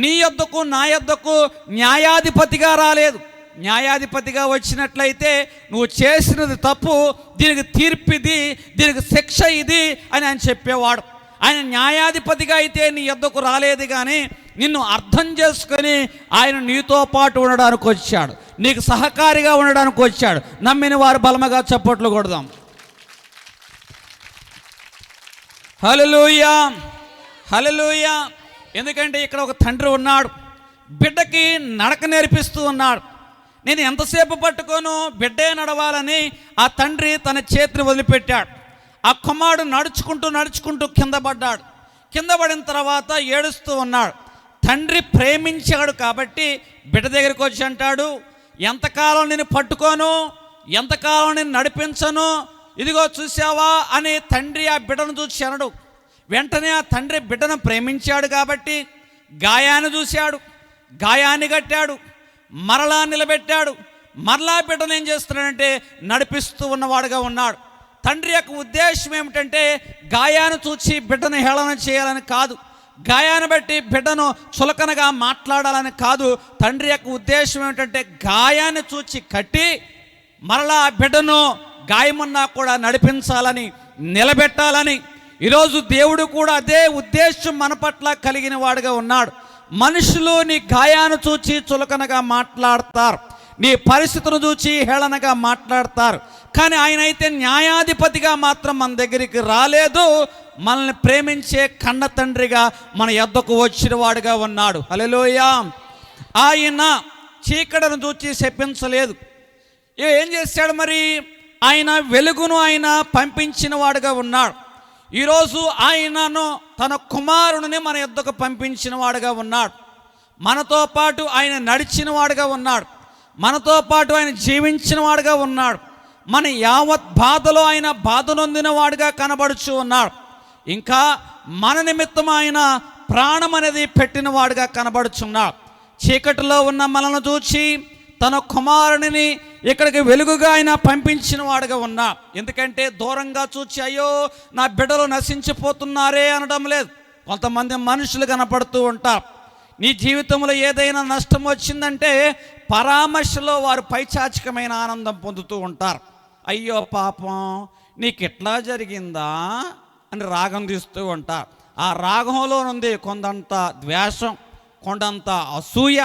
నీ యొద్దకు నా యొద్దకు న్యాయాధిపతిగా రాలేదు. న్యాయాధిపతిగా వచ్చినట్లయితే నువ్వు చేసినది తప్పు, దీనికి తీర్పు ఇది, దీనికి శిక్ష ఇది అని ఆయన చెప్పేవాడు. ఆయన న్యాయాధిపతిగా అయితే నీ యొద్దకు రాలేదు, కానీ నిన్ను అర్థం చేసుకొని ఆయన నీతో పాటు ఉండడానికి వచ్చాడు, నీకు సహకారిగా ఉండడానికి వచ్చాడు. నమ్మిన వారు బలముగా చప్పట్లు కొడదాం. హల్లెలూయా, హల్లెలూయా. ఎందుకంటే ఇక్కడ ఒక తండ్రి ఉన్నాడు, బిడ్డకి నడక నేర్పిస్తూ ఉన్నాడు. నేను ఎంతసేపు పట్టుకోను బిడ్డే నడవాలని ఆ తండ్రి తన చేతిని వదిలిపెట్టాడు. ఆ కుమారుడు నడుచుకుంటూ కింద పడ్డాడు. కింద పడిన తర్వాత ఏడుస్తూ ఉన్నాడు. తండ్రి ప్రేమించాడు కాబట్టి బిడ్డ దగ్గరికి వచ్చి అంటాడు, ఎంతకాలం నేను పట్టుకోను, ఎంతకాలం నేను నడిపించను, ఇదిగో చూసావా అని తండ్రి ఆ బిడ్డను చూసి అనడు. వెంటనే ఆ తండ్రి బిడ్డను ప్రేమించాడు కాబట్టి గాయాన్ని చూశాడు, గాయాన్ని కట్టాడు, మరలా నిలబెట్టాడు. మరలా బిడ్డను ఏం చేస్తున్నాడంటే నడిపిస్తూ ఉన్నవాడుగా ఉన్నాడు. తండ్రి యొక్క ఉద్దేశం ఏమిటంటే గాయాన్ని చూసి బిడ్డను హేళన చేయాలని కాదు, గాయాన్ని బట్టి బిడ్డను చులకనగా మాట్లాడాలని కాదు. తండ్రి యొక్క ఉద్దేశం ఏమిటంటే గాయాన్ని చూచి కట్టి మరలా బిడ్డను గాయమున్నా కూడా నడిపించాలని, నిలబెట్టాలని. ఈరోజు దేవుడు కూడా అదే ఉద్దేశం మన పట్ల కలిగిన వాడుగా ఉన్నాడు. మనుషులు నీ గాయాన్ని చూచి చులకనగా మాట్లాడతారు, నీ పరిస్థితులను చూచి హేళనగా మాట్లాడతారు, కానీ ఆయన అయితే న్యాయాధిపతిగా మాత్రం మన దగ్గరికి రాలేదు. మనల్ని ప్రేమించే కన్న తండ్రిగా మన యొద్దకు వచ్చిన వాడుగా ఉన్నాడు. హల్లెలూయా. ఆయన చీకటిని చూచి శపించలేదు. ఏం చేశాడు మరి? ఆయన వెలుగును ఆయన పంపించిన వాడుగా ఉన్నాడు. ఈరోజు ఆయనను తన కుమారుని మన యొద్దకు పంపించిన వాడుగా ఉన్నాడు. మనతో పాటు ఆయన నడిచిన వాడుగా ఉన్నాడు, మనతో పాటు ఆయన జీవించిన వాడుగా ఉన్నాడు. మన యావత్ బాధలో ఆయన బాధ నొందిన వాడుగా కనబడుచు ఉన్నాడు. ఇంకా మన నిమిత్తం ఆయన ప్రాణం అనేది పెట్టిన వాడుగా కనబడుచున్నాడు. చీకటిలో ఉన్న మనల్ని చూచి తన కుమారుని ఇక్కడికి వెలుగుగా ఆయన పంపించిన వాడుగా ఉన్నా. ఎందుకంటే దూరంగా చూచి అయ్యో నా బిడ్డలు నశించిపోతున్నారే అనడం లేదు. కొంతమంది మనుషులు కనపడుతూ ఉంటారు. నీ జీవితంలో ఏదైనా నష్టం వచ్చిందంటే పరామర్శలో వారు పైచాచికమైన ఆనందం పొందుతూ ఉంటారు. అయ్యో పాపం నీకు ఎట్లా జరిగిందా అని రాగం తీస్తూ ఉంటారు. ఆ రాగంలో ఉంది కొండంత ద్వేషం, కొండంత అసూయ.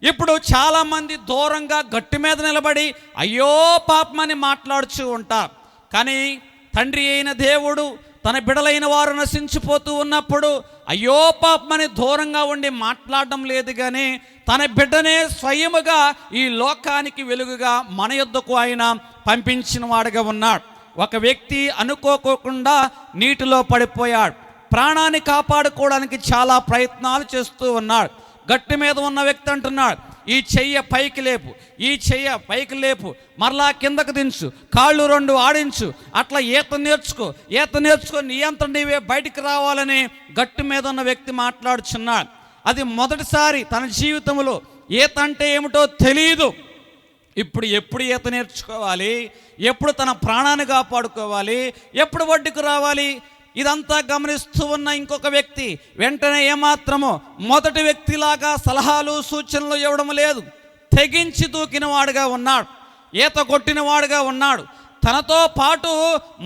ఇప్పుడు చాలామంది దూరంగా గట్టి మీద నిలబడి అయ్యో పాపమని మాట్లాడుతూ ఉంటారు. కానీ తండ్రి అయిన దేవుడు తన బిడలైన వారు నశించిపోతూ ఉన్నప్పుడు అయ్యో పాపమని దూరంగా ఉండి మాట్లాడడం లేదు, కానీ తన బిడ్డనే స్వయముగా ఈ లోకానికి వెలుగుగా మన యొద్దకు ఆయన పంపించిన వాడుగా ఉన్నాడు. ఒక వ్యక్తి అనుకోకుండా నీటిలో పడిపోయాడు. ప్రాణాన్ని కాపాడుకోవడానికి చాలా ప్రయత్నాలు చేస్తూ ఉన్నాడు. గట్టి మీద ఉన్న వ్యక్తి అంటున్నాడు, ఈ చెయ్య పైకి లేపు, ఈ చెయ్య పైకి లేపు, మరలా కిందకు దించు, కాళ్ళు రెండు ఆడించు, అట్లా ఈత నేర్చుకో, నీ అంత నీవే బయటికి రావాలని గట్టి మీద ఉన్న వ్యక్తి మాట్లాడుచున్నాడు. అది మొదటిసారి తన జీవితంలో ఈత అంటే ఏమిటో తెలియదు. ఎప్పుడు ఈత నేర్చుకోవాలి, ఎప్పుడు తన ప్రాణాన్ని కాపాడుకోవాలి, ఎప్పుడు ఒడ్డుకు రావాలి, ఇదంతా గమనిస్తూ ఉన్న ఇంకొక వ్యక్తి వెంటనే ఏమాత్రమో మొదటి వ్యక్తిలాగా సలహాలు సూచనలు ఇవ్వడం లేదు. తెగించి దూకిన వాడుగా ఉన్నాడు, ఈత కొట్టిన వాడుగా ఉన్నాడు. తనతో పాటు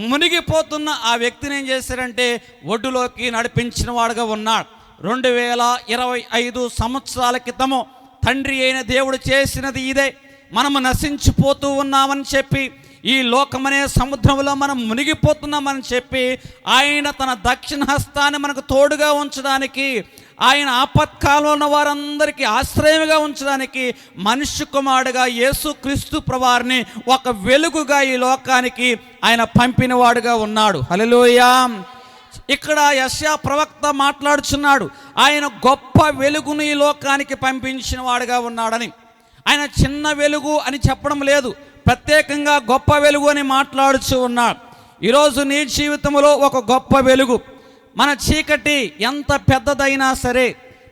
మునిగిపోతున్న ఆ వ్యక్తిని ఏం చేశారంటే ఒడ్డులోకి నడిపించిన వాడుగా ఉన్నాడు. 2025 సంవత్సరాల క్రితము తండ్రి అయిన దేవుడు చేసినది ఇదే. మనము నశించిపోతూ ఉన్నామని చెప్పి ఈ లోకమనే సముద్రంలో మనం మునిగిపోతున్నామని చెప్పి ఆయన తన దక్షిణ హస్తాన్ని మనకు తోడుగా ఉంచడానికి, ఆయన ఆపత్కాలంలో ఉన్న వారందరికీ ఆశ్రయముగా ఉంచడానికి మనుష్య కుమారుడుగా యేసుక్రీస్తు ప్రభువారిని ఒక వెలుగుగా ఈ లోకానికి ఆయన పంపినవాడుగా ఉన్నాడు. హల్లెలూయా. ఇక్కడ యెషయా ప్రవక్త మాట్లాడుచున్నాడు, ఆయన గొప్ప వెలుగును ఈ లోకానికి పంపించిన వాడుగా ఉన్నాడని. ఆయన చిన్న వెలుగు అని చెప్పడం లేదు, ప్రత్యేకంగా గొప్ప వెలుగు అని మాట్లాడుచు ఉన్నాడు. ఈరోజు నీ జీవితంలో ఒక గొప్ప వెలుగు. మన చీకటి ఎంత పెద్దదైనా సరే,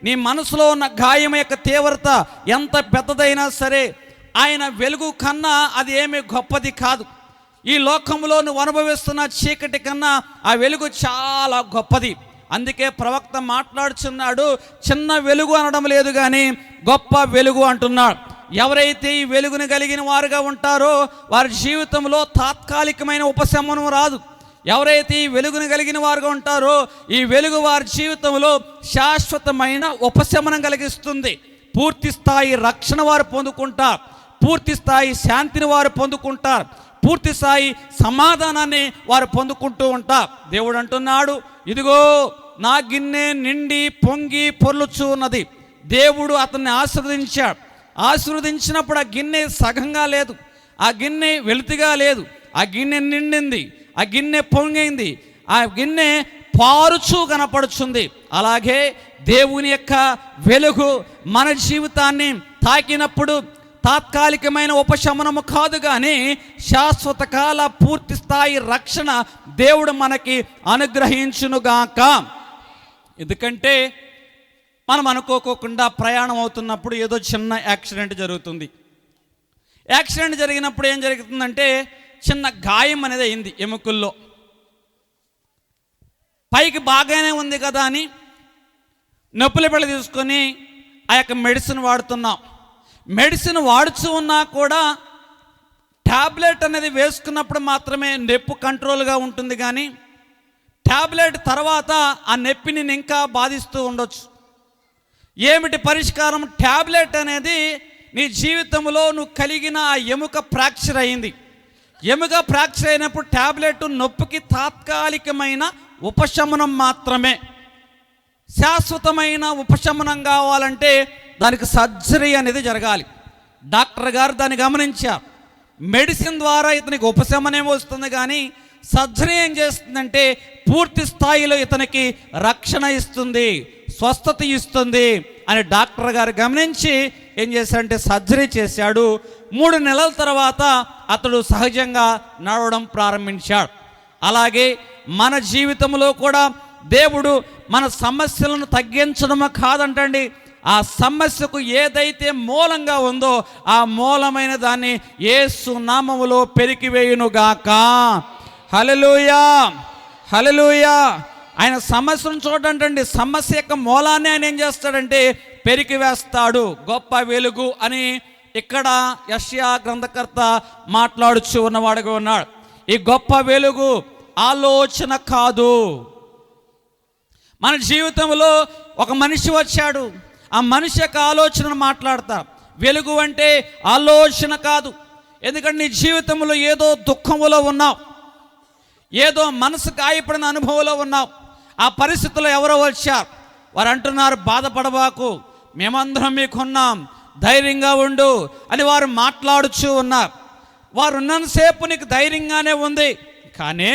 నీ మనసులో ఉన్న గాయం యొక్క తీవ్రత ఎంత పెద్దదైనా సరే, ఆయన వెలుగు కన్నా అది ఏమీ గొప్పది కాదు. ఈ లోకంలో నువ్వు అనుభవిస్తున్న చీకటి కన్నా ఆ వెలుగు చాలా గొప్పది. అందుకే ప్రవక్త మాట్లాడుచున్నాడు, చిన్న వెలుగు అనడం లేదు కానీ గొప్ప వెలుగు అంటున్నాడు. ఎవరైతే ఈ వెలుగుని కలిగిన వారుగా ఉంటారో వారి జీవితంలో తాత్కాలికమైన ఉపశమనం రాదు. ఎవరైతే ఈ వెలుగుని కలిగిన వారుగా ఉంటారో ఈ వెలుగు వారి జీవితంలో శాశ్వతమైన ఉపశమనం కలిగిస్తుంది. పూర్తి స్థాయి రక్షణ వారు పొందుకుంటారు, పూర్తి స్థాయి శాంతిని వారు పొందుకుంటారు, పూర్తి స్థాయి సమాధానాన్ని వారు పొందుకుంటూ ఉంటారు. దేవుడు అంటున్నాడు, ఇదిగో నా గిన్నె నిండి పొంగి పొర్లుచు ఉన్నది. దేవుడు అతన్ని ఆశీర్వదించాడు. ఆశీర్వదించినప్పుడు ఆ గిన్నె సగంగా లేదు, ఆ గిన్నె వెలుతుగా లేదు, ఆ గిన్నె నిండింది, ఆ గిన్నె పొంగింది, ఆ గిన్నె పారుచు కనపడుచుంది. అలాగే దేవుని యొక్క వెలుగు మన జీవితాన్ని తాకినప్పుడు తాత్కాలికమైన ఉపశమనము కాదు కానీ శాశ్వత కాల పూర్తి స్థాయి రక్షణ దేవుడు మనకి అనుగ్రహించునుగాక. ఎందుకంటే మనం అనుకోకుండా ప్రయాణం అవుతున్నప్పుడు ఏదో చిన్న యాక్సిడెంట్ జరుగుతుంది. యాక్సిడెంట్ జరిగినప్పుడు ఏం జరుగుతుందంటే చిన్న గాయం అనేది అయింది ఎముకల్లో. పైకి బాగానే ఉంది కదా అని నొప్పుల బిళ్ళ తీసుకొని ఆ యొక్క మెడిసిన్ వాడుతున్నాం. మెడిసిన్ వాడుతూ ఉన్నా కూడా ట్యాబ్లెట్ అనేది వేసుకున్నప్పుడు మాత్రమే నొప్పి కంట్రోల్గా ఉంటుంది, కానీ ట్యాబ్లెట్ తర్వాత ఆ నొప్పిని ఇంకా బాధిస్తూ ఉండొచ్చు. ఏమిటి పరిష్కారం? ట్యాబ్లెట్ అనేది నీ జీవితంలో నువ్వు కలిగిన ఆ ఎముక ఫ్రాక్చర్ అయింది. ఎముక ఫ్రాక్చర్ అయినప్పుడు ట్యాబ్లెట్ నొప్పికి తాత్కాలికమైన ఉపశమనం మాత్రమే. శాశ్వతమైన ఉపశమనం కావాలంటే దానికి సర్జరీ అనేది జరగాలి. డాక్టర్ గారు దాన్ని గమనించారు. మెడిసిన్ ద్వారా ఇతనికి ఉపశమనం వస్తుంది, కానీ సర్జరీ ఏం చేస్తుందంటే పూర్తి స్థాయిలో ఇతనికి రక్షణ ఇస్తుంది, స్వస్థత ఇస్తుంది అని డాక్టర్ గారు గమనించి ఏం చేశాడంటే సర్జరీ చేశాడు. 3 నెలల తర్వాత అతడు సహజంగా నడవడం ప్రారంభించాడు. అలాగే మన జీవితంలో కూడా దేవుడు మన సమస్యలను తగ్గించడమో కాదంటండి, ఆ సమస్యకు ఏదైతే మూలంగా ఉందో ఆ మూలమైన దాన్ని యేసు నామములో పెరికివేయునుగాక. హల్లెలూయా, హల్లెలూయా. ఆయన సమస్యను చూడండి, సమస్య యొక్క మూలాన్ని ఆయన ఏం చేస్తాడంటే పెరికివేస్తాడు. గొప్ప వెలుగు అని ఇక్కడ యెషయా గ్రంథకర్త మాట్లాడుచు ఉన్నవాడుగా ఉన్నాడు. ఈ గొప్ప వెలుగు ఆలోచన కాదు. మన జీవితంలో ఒక మనిషి వచ్చాడు, ఆ మనిషి యొక్క ఆలోచనను మాట్లాడతా. వెలుగు అంటే ఆలోచన కాదు. ఎందుకంటే నీ జీవితంలో ఏదో దుఃఖంలో ఉన్నావు, ఏదో మనసు గాయపడిన అనుభవంలో ఉన్నావు. ఆ పరిస్థితుల్లో ఎవరో వచ్చారు, వారు అంటున్నారు బాధపడబాకు, మేమందరం మీకున్నాం, ధైర్యంగా ఉండు అని వారు మాట్లాడుచూ ఉన్నారు. వారు ఉన్నంతసేపు నీకు ధైర్యంగానే ఉంది, కానీ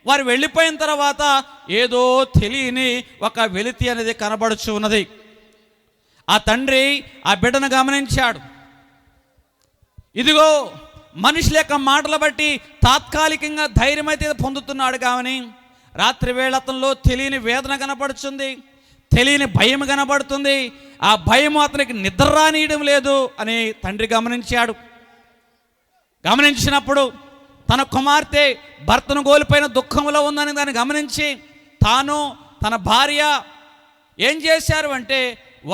వారు వెళ్ళిపోయిన తర్వాత ఏదో తెలియని ఒక వెలితి అనేది కనబడుచు ఉన్నది. ఆ తండ్రి ఆ బిడ్డను గమనించాడు. ఇదిగో మనుషుల యొక్క మాటలు బట్టి తాత్కాలికంగా ధైర్యం అయితే పొందుతున్నాడు, కానీ రాత్రి వేళ అతనిలో తెలియని వేదన కనబడుతుంది, తెలియని భయం కనబడుతుంది. ఆ భయం అతనికి నిద్ర రానియడం లేదు అని తండ్రి గమనించాడు. గమనించినప్పుడు తన కుమార్తె భర్తను కోల్పోయిన దుఃఖంలో ఉందని దాన్ని గమనించి తాను తన భార్య ఏం చేశారు అంటే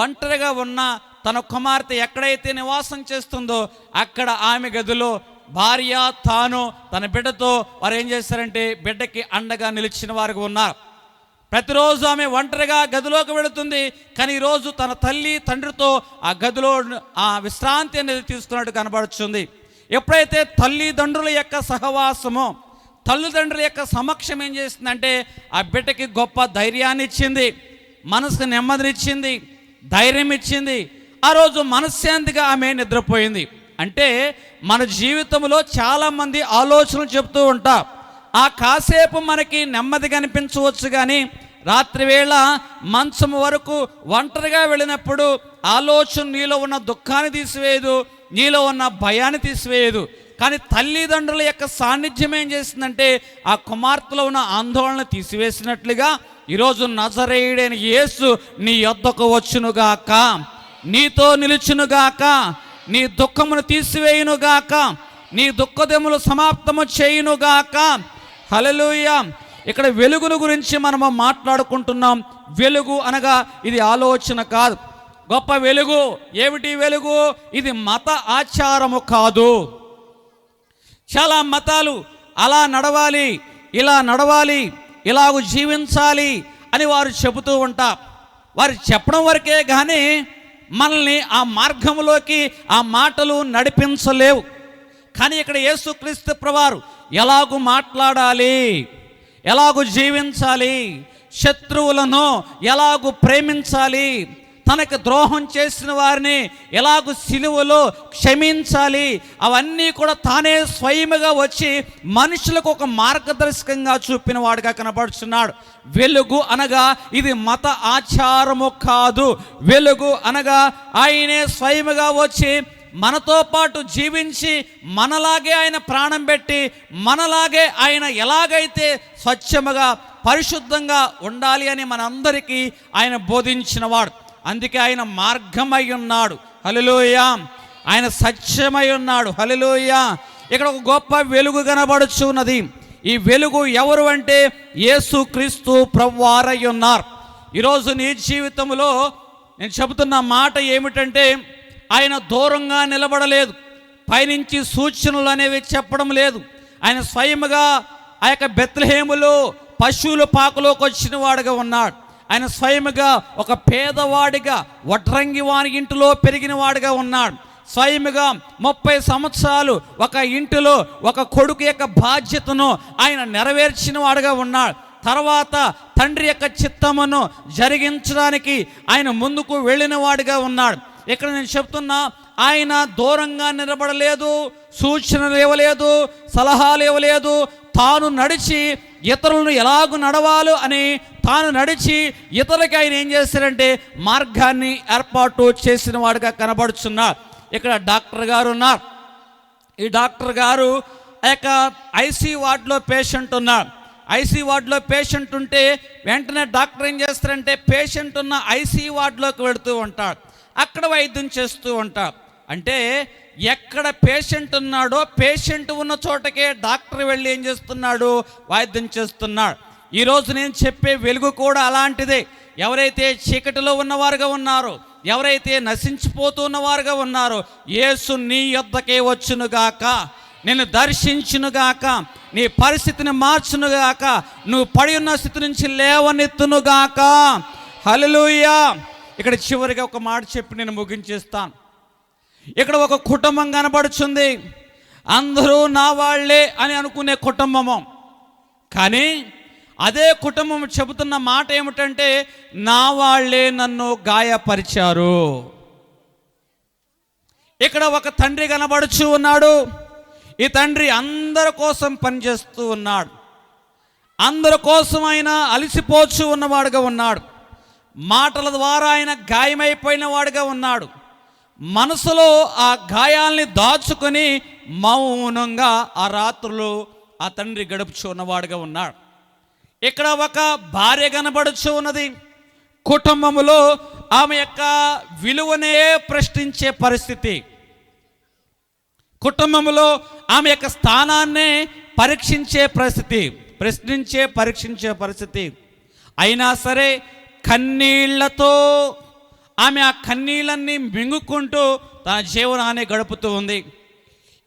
ఒంటరిగా ఉన్న తన కుమార్తె ఎక్కడైతే నివాసం చేస్తుందో అక్కడ ఆమె గదిలో భార్య తాను తన బిడ్డతో వారు ఏం చేశారంటే బిడ్డకి అండగా నిలిచిన వారుగా ఉన్నారు. ప్రతిరోజు ఆమె ఒంటరిగా గదిలోకి వెళుతుంది, కానీ ఈరోజు తన తల్లి తండ్రితో ఆ గదిలో ఆ విశ్రాంతి అనేది తీసుకున్నట్టు కనబడుతుంది. ఎప్పుడైతే తల్లిదండ్రుల యొక్క సహవాసమో, తల్లిదండ్రుల యొక్క సమక్షం ఏం చేసిందంటే ఆ బిడ్డకి గొప్ప ధైర్యాన్ని ఇచ్చింది, మనసుకు నెమ్మదినిచ్చింది, ధైర్యం ఇచ్చింది. ఆ రోజు మనశ్శాంతిగా ఆమె నిద్రపోయింది. అంటే మన జీవితంలో చాలామంది ఆలోచనలు చెప్తూ ఉంటాం. ఆ కాసేపు మనకి నెమ్మదిగా అనిపించవచ్చు, కానీ రాత్రి వేళ మంచం వరకు ఒంటరిగా వెళ్ళినప్పుడు ఆలోచన నీలో ఉన్న దుఃఖాన్ని తీసివేయదు, నీలో ఉన్న భయాన్ని తీసివేయదు. కానీ తల్లిదండ్రుల యొక్క సాన్నిధ్యం ఏం చేసిందంటే ఆ కుమార్తెలో ఉన్న ఆందోళన తీసివేసినట్లుగా ఈరోజు నజరేయుడైన యేసు నీ యొద్దకు వచ్చునుగాక, నీతో నిలుచునుగాక, నీ దుఃఖమును తీసివేయునుగాక, నీ దుఃఖదెములు సమాప్తము చేయునుగాక. హల్లెలూయా. ఇక్కడ వెలుగును గురించి మనము మాట్లాడుకుంటున్నాం. వెలుగు అనగా ఇది ఆలోచన కాదు, గొప్ప వెలుగు. ఏమిటి వెలుగు? ఇది మత ఆచారము కాదు. చాలా మతాలు అలా నడవాలి, ఇలా నడవాలి, ఇలాగ జీవించాలి అని వారు చెబుతూ ఉంటారు. వారు చెప్పడం వరకే కానీ మనల్ని ఆ మార్గంలోకి ఆ మాటలు నడిపించలేవు. కానీ ఇక్కడ యేసుక్రీస్తు ప్రభువారు ఎలాగూ మాట్లాడాలి, ఎలాగూ జీవించాలి, శత్రువులను ఎలాగూ ప్రేమించాలి, తనకు ద్రోహం చేసిన వారిని ఎలాగూ సిలువలో క్షమించాలి, అవన్నీ కూడా తానే స్వయముగా వచ్చి మనుషులకు ఒక మార్గదర్శకంగా చూపిన వాడుగా కనబడుతున్నాడు. వెలుగు అనగా ఇది మత ఆచారము కాదు. వెలుగు అనగా ఆయనే స్వయముగా వచ్చి మనతో పాటు జీవించి మనలాగే ఆయన ప్రాణం పెట్టి మనలాగే ఆయన ఎలాగైతే స్వచ్ఛముగా పరిశుద్ధంగా ఉండాలి అని మనందరికీ ఆయన బోధించినవాడు. అందుకే ఆయన మార్గమై ఉన్నాడు. హల్లెలూయా. ఆయన సత్యమై ఉన్నాడు. హల్లెలూయా. ఇక్కడ ఒక గొప్ప వెలుగు కనబడుచున్నది. ఈ వెలుగు ఎవరు అంటే యేసుక్రీస్తు ప్రభువారై ఉన్నారు. ఈరోజు నీ జీవితంలో నేను చెబుతున్న మాట ఏమిటంటే ఆయన దూరంగా నిలబడలేదు, పైనుంచి సూచనలు అనేవి చెప్పడం లేదు. ఆయన స్వయముగా ఆ యొక్క బెత్లెహేములో పశువుల పాకలోకి వచ్చిన వాడుగా ఉన్నాడు. ఆయన స్వయముగా ఒక పేదవాడిగా వడ్రంగి వారి ఇంటిలో పెరిగిన వాడిగా ఉన్నాడు. స్వయముగా 30 సంవత్సరాలు ఒక ఇంటిలో ఒక కొడుకు యొక్క బాధ్యతను ఆయన నెరవేర్చిన వాడుగా ఉన్నాడు. తర్వాత తండ్రి యొక్క చిత్తమును జరిగించడానికి ఆయన ముందుకు వెళ్ళిన వాడిగా ఉన్నాడు. ఇక్కడ నేను చెప్తున్నా, ఆయన దూరంగా నిలబడలేదు, సూచనలు ఇవ్వలేదు, సలహాలు ఇవ్వలేదు. తాను నడిచి ఇతరులను ఎలాగూ నడవాలో అని తాను నడిచి ఇతరులకి ఆయన ఏం చేశారంటే మార్గాన్ని ఏర్పాటు చేసిన వాడుగా కనబడుచున్నాడు. ఇక్కడ డాక్టర్ గారు ఉన్నారు. ఈ డాక్టర్ గారు ఆ యొక్క ఐసీ వార్డులో పేషెంట్ ఉన్నారు. ఐసీ వార్డులో పేషెంట్ ఉంటే వెంటనే డాక్టర్ ఏం చేస్తారంటే పేషెంట్ ఉన్న ఐసీ వార్డులోకి వెళుతూ ఉంటాడు, అక్కడ వైద్యం చేస్తూ ఉంటాడు. అంటే ఎక్కడ పేషెంట్ ఉన్నాడో పేషెంట్ ఉన్న చోటకే డాక్టర్ వెళ్ళి ఏం చేస్తున్నాడు? వైద్యం చేస్తున్నాడు. ఈరోజు నేను చెప్పే వెలుగు కూడా అలాంటిదే. ఎవరైతే చీకటిలో ఉన్నవారుగా ఉన్నారో, ఎవరైతే నశించిపోతున్నవారుగా ఉన్నారో, యేసు నీ యొద్దకే వచ్చునుగాక, నిన్ను దర్శించునుగాక, నీ పరిస్థితిని మార్చునుగాక, నువ్వు పడి ఉన్న స్థితి నుంచి లేవనెత్తునుగాక. హల్లెలూయా. ఇక్కడ చివరిగా ఒక మాట చెప్పి నేను ముగించేస్తాను. ఇక్కడ ఒక కుటుంబం కనబడుచుంది. అందరూ నా వాళ్ళే అని అనుకునే కుటుంబము. కానీ అదే కుటుంబం చెబుతున్న మాట ఏమిటంటే నా వాళ్ళే నన్ను గాయపరిచారు. ఇక్కడ ఒక తండ్రి కనబడుచు ఉన్నాడు. ఈ తండ్రి అందరి కోసం పనిచేస్తూ ఉన్నాడు. అందరి కోసం ఆయన అలసిపోచు ఉన్నవాడుగా ఉన్నాడు. మాటల ద్వారా ఆయన గాయమైపోయిన వాడుగా ఉన్నాడు. మనసులో ఆ గాయాల్ని దాచుకొని మౌనంగా ఆ రాత్రులు ఆ తండ్రి గడుపుచు ఉన్నవాడుగా ఉన్నాడు. ఇక్కడ ఒక భార్య కనబడుచు ఉన్నది. కుటుంబములో ఆమె యొక్క విలువనే ప్రశ్నించే పరిస్థితి, కుటుంబంలో ఆమె యొక్క స్థానాన్నే పరీక్షించే పరిస్థితి. అయినా సరే కన్నీళ్లతో ఆమె ఆ కన్నీళ్ళన్నీ మింగుకుంటూ తన జీవనాన్ని గడుపుతూ ఉంది.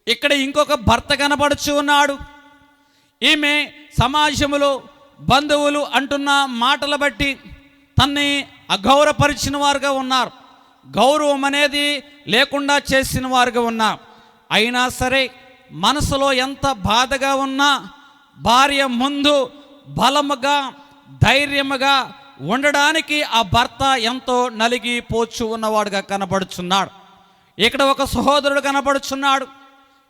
ఇక్కడ ఇంకొక భర్త కనబడుచు ఉన్నాడు. ఈమె సమాజంలో బంధువులు అంటున్న మాటలు బట్టి తన్ని అగౌరవపరిచిన వారుగా ఉన్నారు, గౌరవం అనేది లేకుండా చేసిన వారుగా ఉన్నారు. అయినా సరే మనసులో ఎంత బాధగా ఉన్నా భార్య ముందు బలముగా ధైర్యముగా ఉండడానికి ఆ భర్త ఎంతో నలిగిపోచు ఉన్నవాడుగా కనబడుచున్నాడు. ఇక్కడ ఒక సహోదరుడు కనబడుచున్నాడు.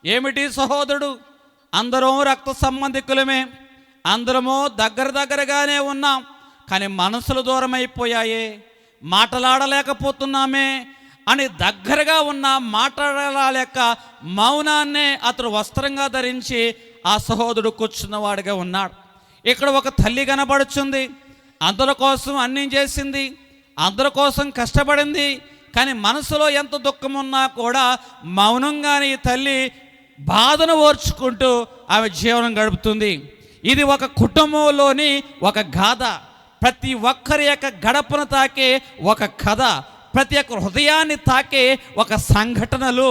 ఏమిటి సహోదరుడు? అందరం రక్త సంబంధికులమే, అందరము దగ్గరగానే ఉన్నాం, కానీ మనసులు దూరం అయిపోయాయే, మాట్లాడలేకపోతున్నామే అని దగ్గరగా ఉన్న మాట్లాడలేక మౌనాన్నే అతడు వస్త్రంగా ధరించి ఆ సహోదరుడు కూర్చున్నవాడిగా ఉన్నాడు. ఇక్కడ ఒక తల్లి కనబడుచుంది. అందరి కోసం అన్నీ చేసింది, అందరి కోసం కష్టపడింది, కానీ మనసులో ఎంత దుఃఖం ఉన్నా కూడా మౌనంగానే ఈ తల్లి బాధను ఓర్చుకుంటూ ఆమె జీవనం గడుపుతుంది. ఇది ఒక కుటుంబంలోని ఒక గాథ. ప్రతి ఒక్కరి యొక్క గడపను తాకే ఒక కథ, ప్రతి ఒక్క హృదయాన్ని తాకే ఒక సంఘటనలు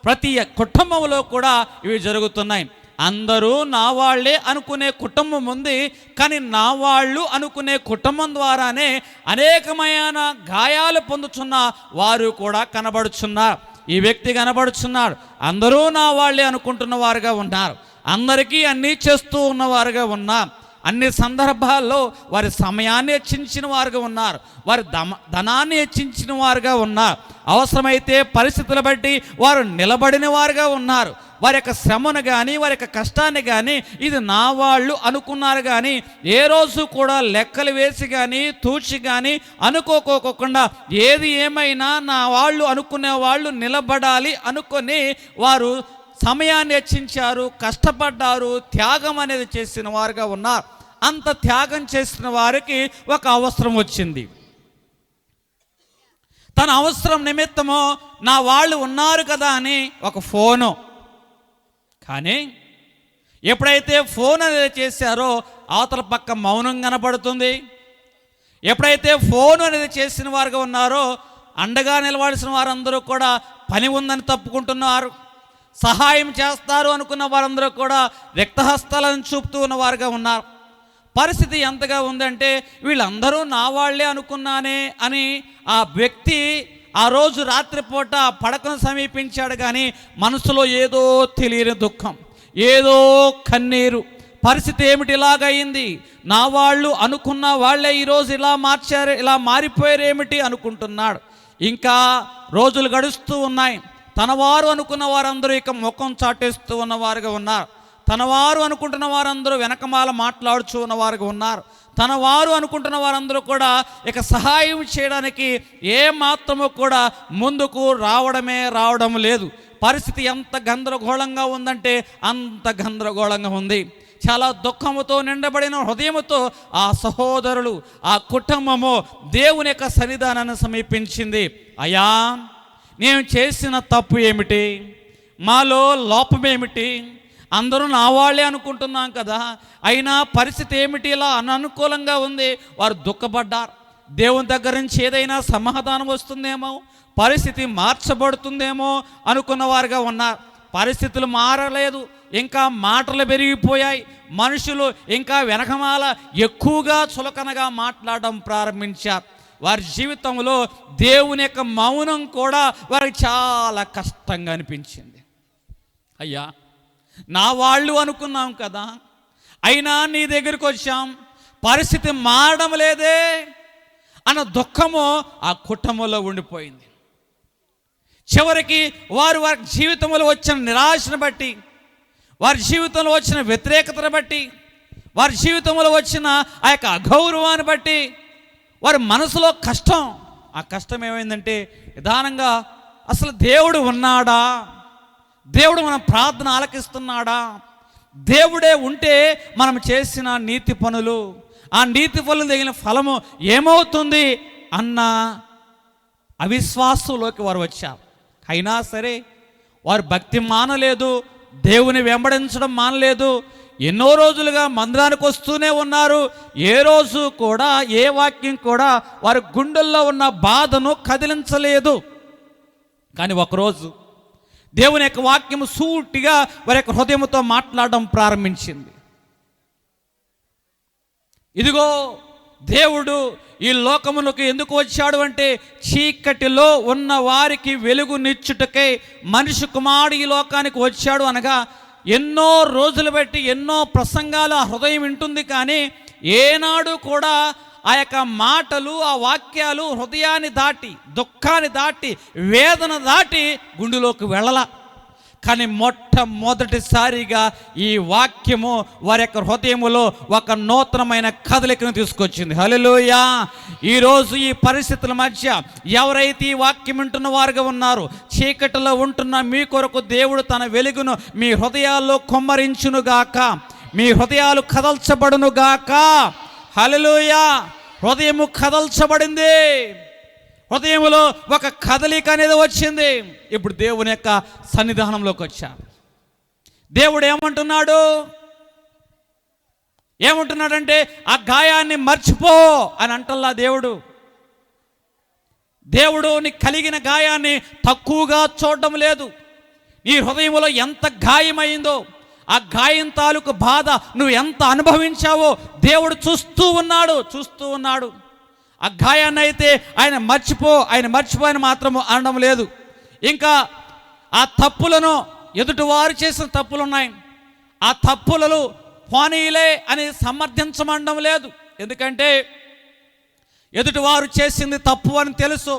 ప్రతి కుటుంబంలో కూడా ఇవి జరుగుతున్నాయి. అందరూ నా వాళ్ళే అనుకునే కుటుంబం ఉంది, కానీ నా వాళ్ళు అనుకునే కుటుంబం ద్వారానే అనేకమైన గాయాలు పొందుతున్న వారు కూడా కనబడుచున్నారు. ఈ వ్యక్తి కనబడుచున్నాడు. అందరూ నా వాళ్ళే అనుకుంటున్న వారుగా ఉన్నారు, అందరికీ అన్నీ చేస్తూ ఉన్నవారుగా ఉన్నారు, అన్ని సందర్భాల్లో వారి సమయాన్ని హెచ్చించిన వారుగా ఉన్నారు, వారి ధనాన్ని హెచ్చించిన వారుగా ఉన్నారు, అవసరమైతే పరిస్థితులు బట్టి వారు నిలబడిన వారుగా ఉన్నారు. వారి యొక్క శ్రమను కానీ వారి యొక్క కష్టాన్ని కానీ ఇది నా వాళ్ళు అనుకున్నారు, కానీ ఏ రోజు కూడా లెక్కలు వేసి కానీ తూచి కానీ అనుకోకోకుండా ఏది ఏమైనా నా వాళ్ళు అనుకునే వాళ్ళు నిలబడాలి అనుకొని వారు సమయాన్ని హెచ్చించారు, కష్టపడ్డారు, త్యాగం అనేది చేసిన వారుగా ఉన్నారు. అంత త్యాగం చేసిన వారికి ఒక అవసరం వచ్చింది. తన అవసరం నిమిత్తము నా వాళ్ళు ఉన్నారు కదా అని ఒక ఫోను. కానీ ఎప్పుడైతే ఫోన్ అనేది చేశారో అవతల పక్క మౌనం కనపడుతుంది. ఎప్పుడైతే ఫోన్ అనేది చేసిన వారుగా ఉన్నారో అండగా నిలవాల్సిన వారందరూ కూడా పని ఉందని తప్పుకుంటున్నారు, సహాయం చేస్తారు అనుకున్న వారందరూ కూడా రిక్తహస్తాలను చూపుతూ ఉన్నవారుగా ఉన్నారు. పరిస్థితి ఎంతగా ఉందంటే వీళ్ళందరూ నా వాళ్ళే అనుకున్నానే అని ఆ వ్యక్తి ఆ రోజు రాత్రిపూట పడకను సమీపించాడు, కానీ మనసులో ఏదో తెలియని దుఃఖం, ఏదో కన్నీరు. పరిస్థితి ఏమిటి ఇలాగయింది, నా వాళ్ళు అనుకున్న వాళ్ళే ఈరోజు ఇలా మార్చారు, ఇలా మారిపోయారు ఏమిటి అనుకుంటున్నాడు. ఇంకా రోజులు గడుస్తూ ఉన్నాయి. తన వారు అనుకున్న వారందరూ ఇక ముఖం చాటేస్తూ ఉన్నవారుగా ఉన్నారు, తన వారు అనుకుంటున్న వారందరూ వెనకమాల మాట్లాడుచూ ఉన్నవారుగా ఉన్నారు, తన వారు అనుకుంటున్న వారందరూ కూడా ఇక సహాయం చేయడానికి ఏ మాత్రము కూడా ముందుకు రావడం లేదు. పరిస్థితి ఎంత గందరగోళంగా ఉందంటే అంత గందరగోళంగా ఉంది. చాలా దుఃఖముతో నిండబడిన హృదయముతో ఆ సహోదరులు, ఆ కుటుంబము దేవుని యొక్క సన్నిధానాన్ని సమీపించింది. అయ్యా, నేను చేసిన తప్పు ఏమిటి, మాలో లోపమేమిటి, అందరూ నా వాళ్ళే అనుకుంటున్నాం కదా, అయినా పరిస్థితి ఏమిటి ఇలా అననుకూలంగా ఉంది. వారు దుఃఖపడ్డారు. దేవుని దగ్గర నుంచి ఏదైనా సమాధానం వస్తుందేమో, పరిస్థితి మార్చబడుతుందేమో అనుకున్న వారుగా ఉన్నారు. పరిస్థితులు మారలేదు, ఇంకా మాటలు పెరిగిపోయాయి. మనుషులు ఇంకా వెనకమాల ఎక్కువగా చులకనగా మాట్లాడడం ప్రారంభించారు. వారి జీవితంలో దేవుని యొక్క మౌనం కూడా వారికి చాలా కష్టంగా అనిపించింది. అయ్యా, నా వాళ్ళు అనుకున్నాం కదా, అయినా నీ దగ్గరికి వచ్చాం, పరిస్థితి మారడం లేదే అన్న దుఃఖము ఆ కుటుంబంలో ఉండిపోయింది. చివరికి వారి జీవితంలో వచ్చిన నిరాశను బట్టి, వారి జీవితంలో వచ్చిన వ్యతిరేకతను బట్టి, వారి జీవితంలో వచ్చిన ఆ యొక్క అగౌరవాన్ని బట్టి వారి మనసులో కష్టం. ఆ కష్టం ఏమైందంటే నిదానంగా అసలు దేవుడు ఉన్నాడా, దేవుడు మన ప్రార్థన ఆలకిస్తున్నాడా, దేవుడే ఉంటే మనం చేసిన నీతి పనులు, ఆ నీతి పనులు తగిన ఫలము ఏమవుతుంది అన్న అవిశ్వాసంలోకి వారు వచ్చారు. అయినా సరే వారు భక్తి మానలేదు, దేవుని వెంబడించడం మానలేదు. ఎన్నో రోజులుగా మందిరానికి వస్తూనే ఉన్నారు. ఏ రోజు కూడా ఏ వాక్యం కూడా వారి గుండెల్లో ఉన్న బాధను కదిలించలేదు. కానీ ఒకరోజు దేవుని యొక్క వాక్యము సూటిగా వారి యొక్క హృదయంతో మాట్లాడడం ప్రారంభించింది. ఇదిగో దేవుడు ఈ లోకములకు ఎందుకు వచ్చాడు అంటే చీకటిలో ఉన్న వారికి వెలుగునిచ్చుటకై మనిషి కుమారుడు ఈ లోకానికి వచ్చాడు అనగా ఎన్నో రోజులు బట్టి ఎన్నో ప్రసంగాలు ఆ హృదయం వింటుంది, కానీ ఏనాడు కూడా ఆ యొక్క మాటలు ఆ వాక్యాలు హృదయాన్ని దాటి దుఃఖాన్ని దాటి వేదన దాటి గుండెలోకి వెళ్ళలా. కానీ మొట్టమొదటిసారిగా ఈ వాక్యము వారి యొక్క హృదయములో ఒక నూతనమైన కదలికను తీసుకొచ్చింది. హల్లెలూయా. ఈరోజు ఈ పరిస్థితుల మధ్య ఎవరైతే ఈ వాక్యం వింటున్న వారుగా ఉన్నారో, చీకటిలో ఉంటున్న మీ కొరకు దేవుడు తన వెలుగును మీ హృదయాల్లో కుమ్మరించునుగాక, మీ హృదయాలు కదల్చబడునుగాక. హల్లెలూయా. హృదయము కదల్చబడింది, హృదయంలో ఒక కదలిక అనేది వచ్చింది. ఇప్పుడు దేవుని యొక్క సన్నిధానంలోకి వచ్చారు. దేవుడు ఏమంటున్నాడంటే ఆ గాయాన్ని మర్చిపో అని అంటల్లా. దేవుడు నీకు కలిగిన గాయాన్ని తక్కువగా చూడడం లేదు. నీ హృదయంలో ఎంత గాయమైందో, ఆ గాయం తాలూకు బాధ నువ్వు ఎంత అనుభవించావో దేవుడు చూస్తూ ఉన్నాడు. ఆ గాయాన్ని అయితే ఆయన మర్చిపో అని మాత్రము అనడం లేదు. ఇంకా ఆ తప్పులను, ఎదుటివారు చేసిన తప్పులు ఉన్నాయి, ఆ తప్పులను పోనీలే అని సమర్థించమండం లేదు. ఎందుకంటే ఎదుటివారు చేసింది తప్పు అని తెలుసు,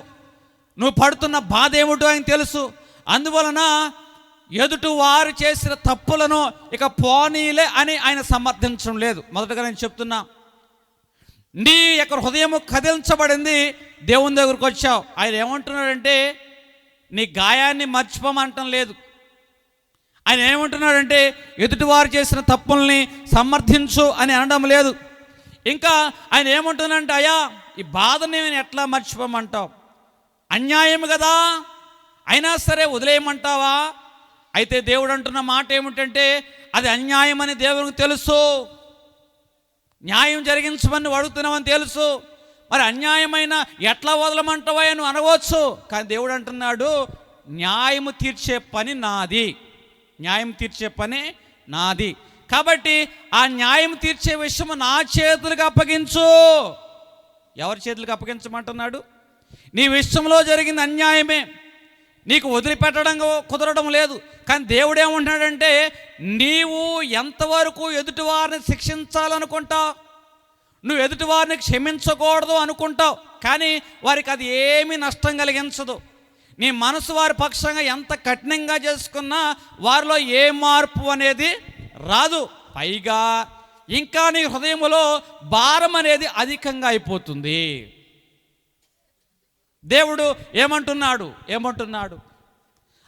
నువ్వు పడుతున్న బాధ ఏమిటో అని తెలుసు. అందువలన ఎదుటివారు చేసిన తప్పులను ఇక పోనీలే అని ఆయన సమర్థించడం లేదు. మొదటగా నేను చెప్తున్నా, నీ యొక్క హృదయము కదిలించబడింది, దేవుని దగ్గరకు వచ్చావు. ఆయన ఏమంటున్నాడంటే నీ గాయాన్ని మర్చిపోమంటం లేదు. ఆయన ఏమంటున్నాడంటే ఎదుటివారు చేసిన తప్పుల్ని సమర్థించు అని అనడం లేదు. ఇంకా ఆయన ఏమంటున్నాడంటే అయ్యా ఈ బాధని నేను ఎట్లా మర్చిపోమంటావు, అన్యాయం కదా, అయినా సరే వదిలేయమంటావా? అయితే దేవుడు అంటున్న మాట ఏమిటంటే అది అన్యాయం అని దేవునికి తెలుసు, న్యాయం జరిగించమని అడుగుతున్నామని తెలుసు. మరి అన్యాయమైన ఎట్లా వదలమంటావా అని అనవచ్చు. కానీ దేవుడు అంటున్నాడు న్యాయం తీర్చే పని నాది, కాబట్టి ఆ న్యాయం తీర్చే విషయం నా చేతులకు అప్పగించు. ఎవరి చేతులకు అప్పగించమంటున్నాడు? నీ విషయంలో జరిగింది అన్యాయమే, నీకు వదిలిపెట్టడం కుదరడం లేదు. కానీ దేవుడు ఏమంటున్నాడంటే నీవు ఎంతవరకు ఎదుటివారిని శిక్షించాలనుకుంటావు, నువ్వు ఎదుటివారిని క్షమించకూడదు అనుకుంటావు, కానీ వారికి అది ఏమీ నష్టం కలిగించదు. నీ మనసు వారి పక్షంగా ఎంత కఠినంగా చేసుకున్నా వారిలో ఏ మార్పు అనేది రాదు. పైగా ఇంకా నీ హృదయంలో భారం అనేది అధికంగా అయిపోతుంది. దేవుడు ఏమంటున్నాడు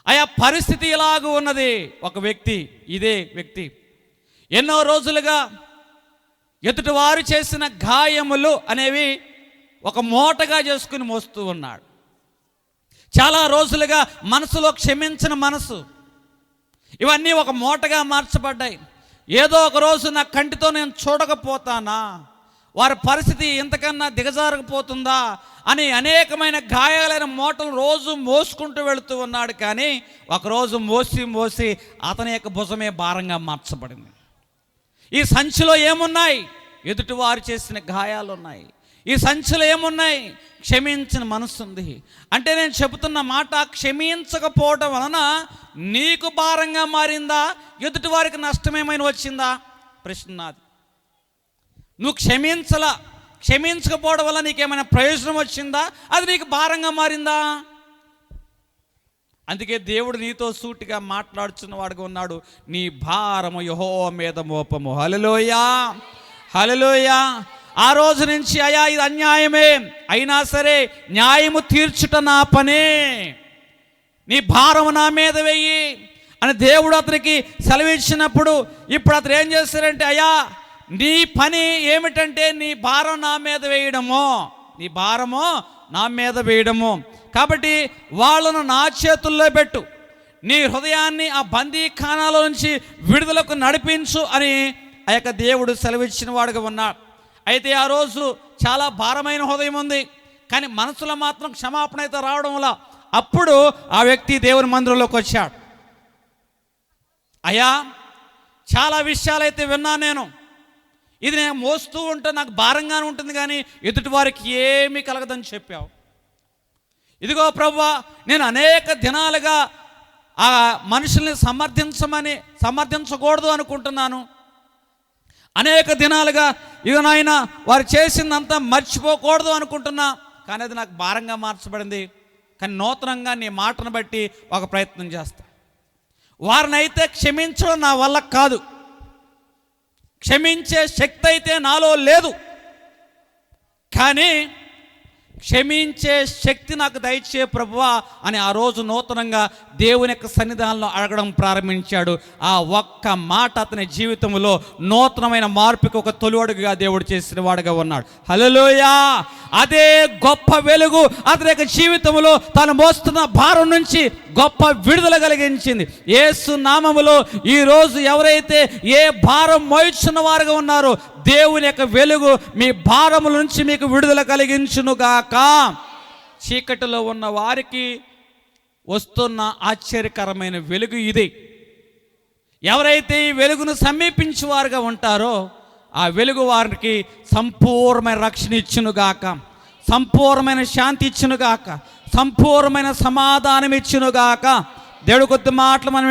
ఆయా పరిస్థితి ఇలాగ ఉన్నది. ఒక వ్యక్తి, ఇదే వ్యక్తి ఎన్నో రోజులుగా ఎదుటివారు చేసిన గాయములు అనేవి ఒక మూటగా చేసుకుని మోస్తూ ఉన్నాడు. చాలా రోజులుగా మనసులో క్షమించిన మనసు, ఇవన్నీ ఒక మూటగా మార్చబడ్డాయి. ఏదో ఒక రోజు నా కంటితో నేను చూడకపోతానా, వారి పరిస్థితి ఇంతకన్నా దిగజారకపోతుందా అని అనేకమైన గాయాలైన మూటలు రోజు మోసుకుంటూ వెళుతూ ఉన్నాడు. కానీ ఒకరోజు మోసి అతని యొక్క భుజమే భారంగా మార్చబడింది. ఈ సంచిలో ఏమున్నాయి? ఎదుటివారు చేసిన గాయాలు ఉన్నాయి. ఈ సంచిలో ఏమున్నాయి? క్షమించిన మనసు ఉంది. అంటే నేను చెబుతున్న మాట, క్షమించకపోవడం వలన నీకు భారంగా మారిందా, ఎదుటివారికి నష్టమేమైనా వచ్చిందా? ప్రశ్న నాది. నువ్వు క్షమించకపోవడం వల్ల నీకేమైనా ప్రయోజనం వచ్చిందా, అది నీకు భారంగా మారిందా? అందుకే దేవుడు నీతో సూటిగా మాట్లాడుచున్న వాడుగా ఉన్నాడు. నీ భారము యెహోవా మీద మోపము. హల్లెలూయా. ఆ రోజు నుంచి అయ్యా ఇది అన్యాయమే, అయినా సరే న్యాయము తీర్చుట నా పనే, నీ భారము నా మీద వెయ్యి అని దేవుడు అతనికి సెలవిచ్చినప్పుడు ఇప్పుడు అతను ఏం చేస్తారంటే అయ్యా నీ పని ఏమిటంటే నీ భారం నా మీద వేయడము, కాబట్టి వాళ్ళను నా చేతుల్లో పెట్టు, నీ హృదయాన్ని ఆ బందీఖానాలో నుంచి విడుదలకు నడిపించు అని ఆ యొక్క దేవుడు సెలవిచ్చిన వాడుగా ఉన్నాడు. అయితే ఆ రోజు చాలా భారమైన హృదయం ఉంది, కానీ మనసులో మాత్రం క్షమాపణ అయితే రావడం వల్ల అప్పుడు ఆ వ్యక్తి దేవుని మందిరంలోకి వచ్చాడు. అయ్యా చాలా విషయాలైతే విన్నా నేను, ఇది నేను మోస్తూ ఉంటే నాకు భారంగానే ఉంటుంది, కానీ ఎదుటి వారికి ఏమీ కలగదని చెప్పావు. ఇదిగో ప్రభువా, నేను అనేక దినాలుగా ఆ మనుషుల్ని సమర్థించకూడదు అనుకుంటున్నాను. అనేక దినాలుగా ఇక నాయన వారు చేసిందంతా మర్చిపోకూడదు అనుకుంటున్నా, కానీ అది నాకు భారంగా మార్చబడింది. కానీ నూతనంగా నీ మాటను బట్టి ఒక ప్రయత్నం చేస్తా. వారిని అయితే క్షమించడం నా వల్ల కాదు, క్షమించే శక్తి అయితే నాలో లేదు, కానీ క్షమించే శక్తి నాకు దయచే ప్రభువా అని ఆ రోజు నూతనంగా దేవుని యొక్క సన్నిధానంలో అడగడం ప్రారంభించాడు. ఆ ఒక్క మాట అతని జీవితంలో నూతనమైన మార్పుకి ఒక తొలి అడుగుగా దేవుడు చేసిన వాడుగా ఉన్నాడు. హల్లెలూయా! అదే గొప్ప వెలుగు అతని యొక్క జీవితంలో తను మోస్తున్న భారం నుంచి గొప్ప విడుదల కలిగించింది. యేసు నామములో ఈరోజు ఎవరైతే ఏ భారం మోయిచున్న వారుగా ఉన్నారో దేవుని యొక్క వెలుగు మీ భారముల నుంచి మీకు విడుదల కలిగించునుగాక. చీకటిలో ఉన్న వారికి వస్తున్న ఆశ్చర్యకరమైన వెలుగు ఇది. ఎవరైతే ఈ వెలుగును సమీపించేవారుగా ఉంటారో ఆ వెలుగు వారికి సంపూర్ణమైన రక్షణ ఇచ్చునుగాక, సంపూర్ణమైన శాంతి ఇచ్చునుగాక, సంపూర్ణమైన సమాధానం ఇచ్చునుగాక. దేవుడు కొద్ది మాటలు మనం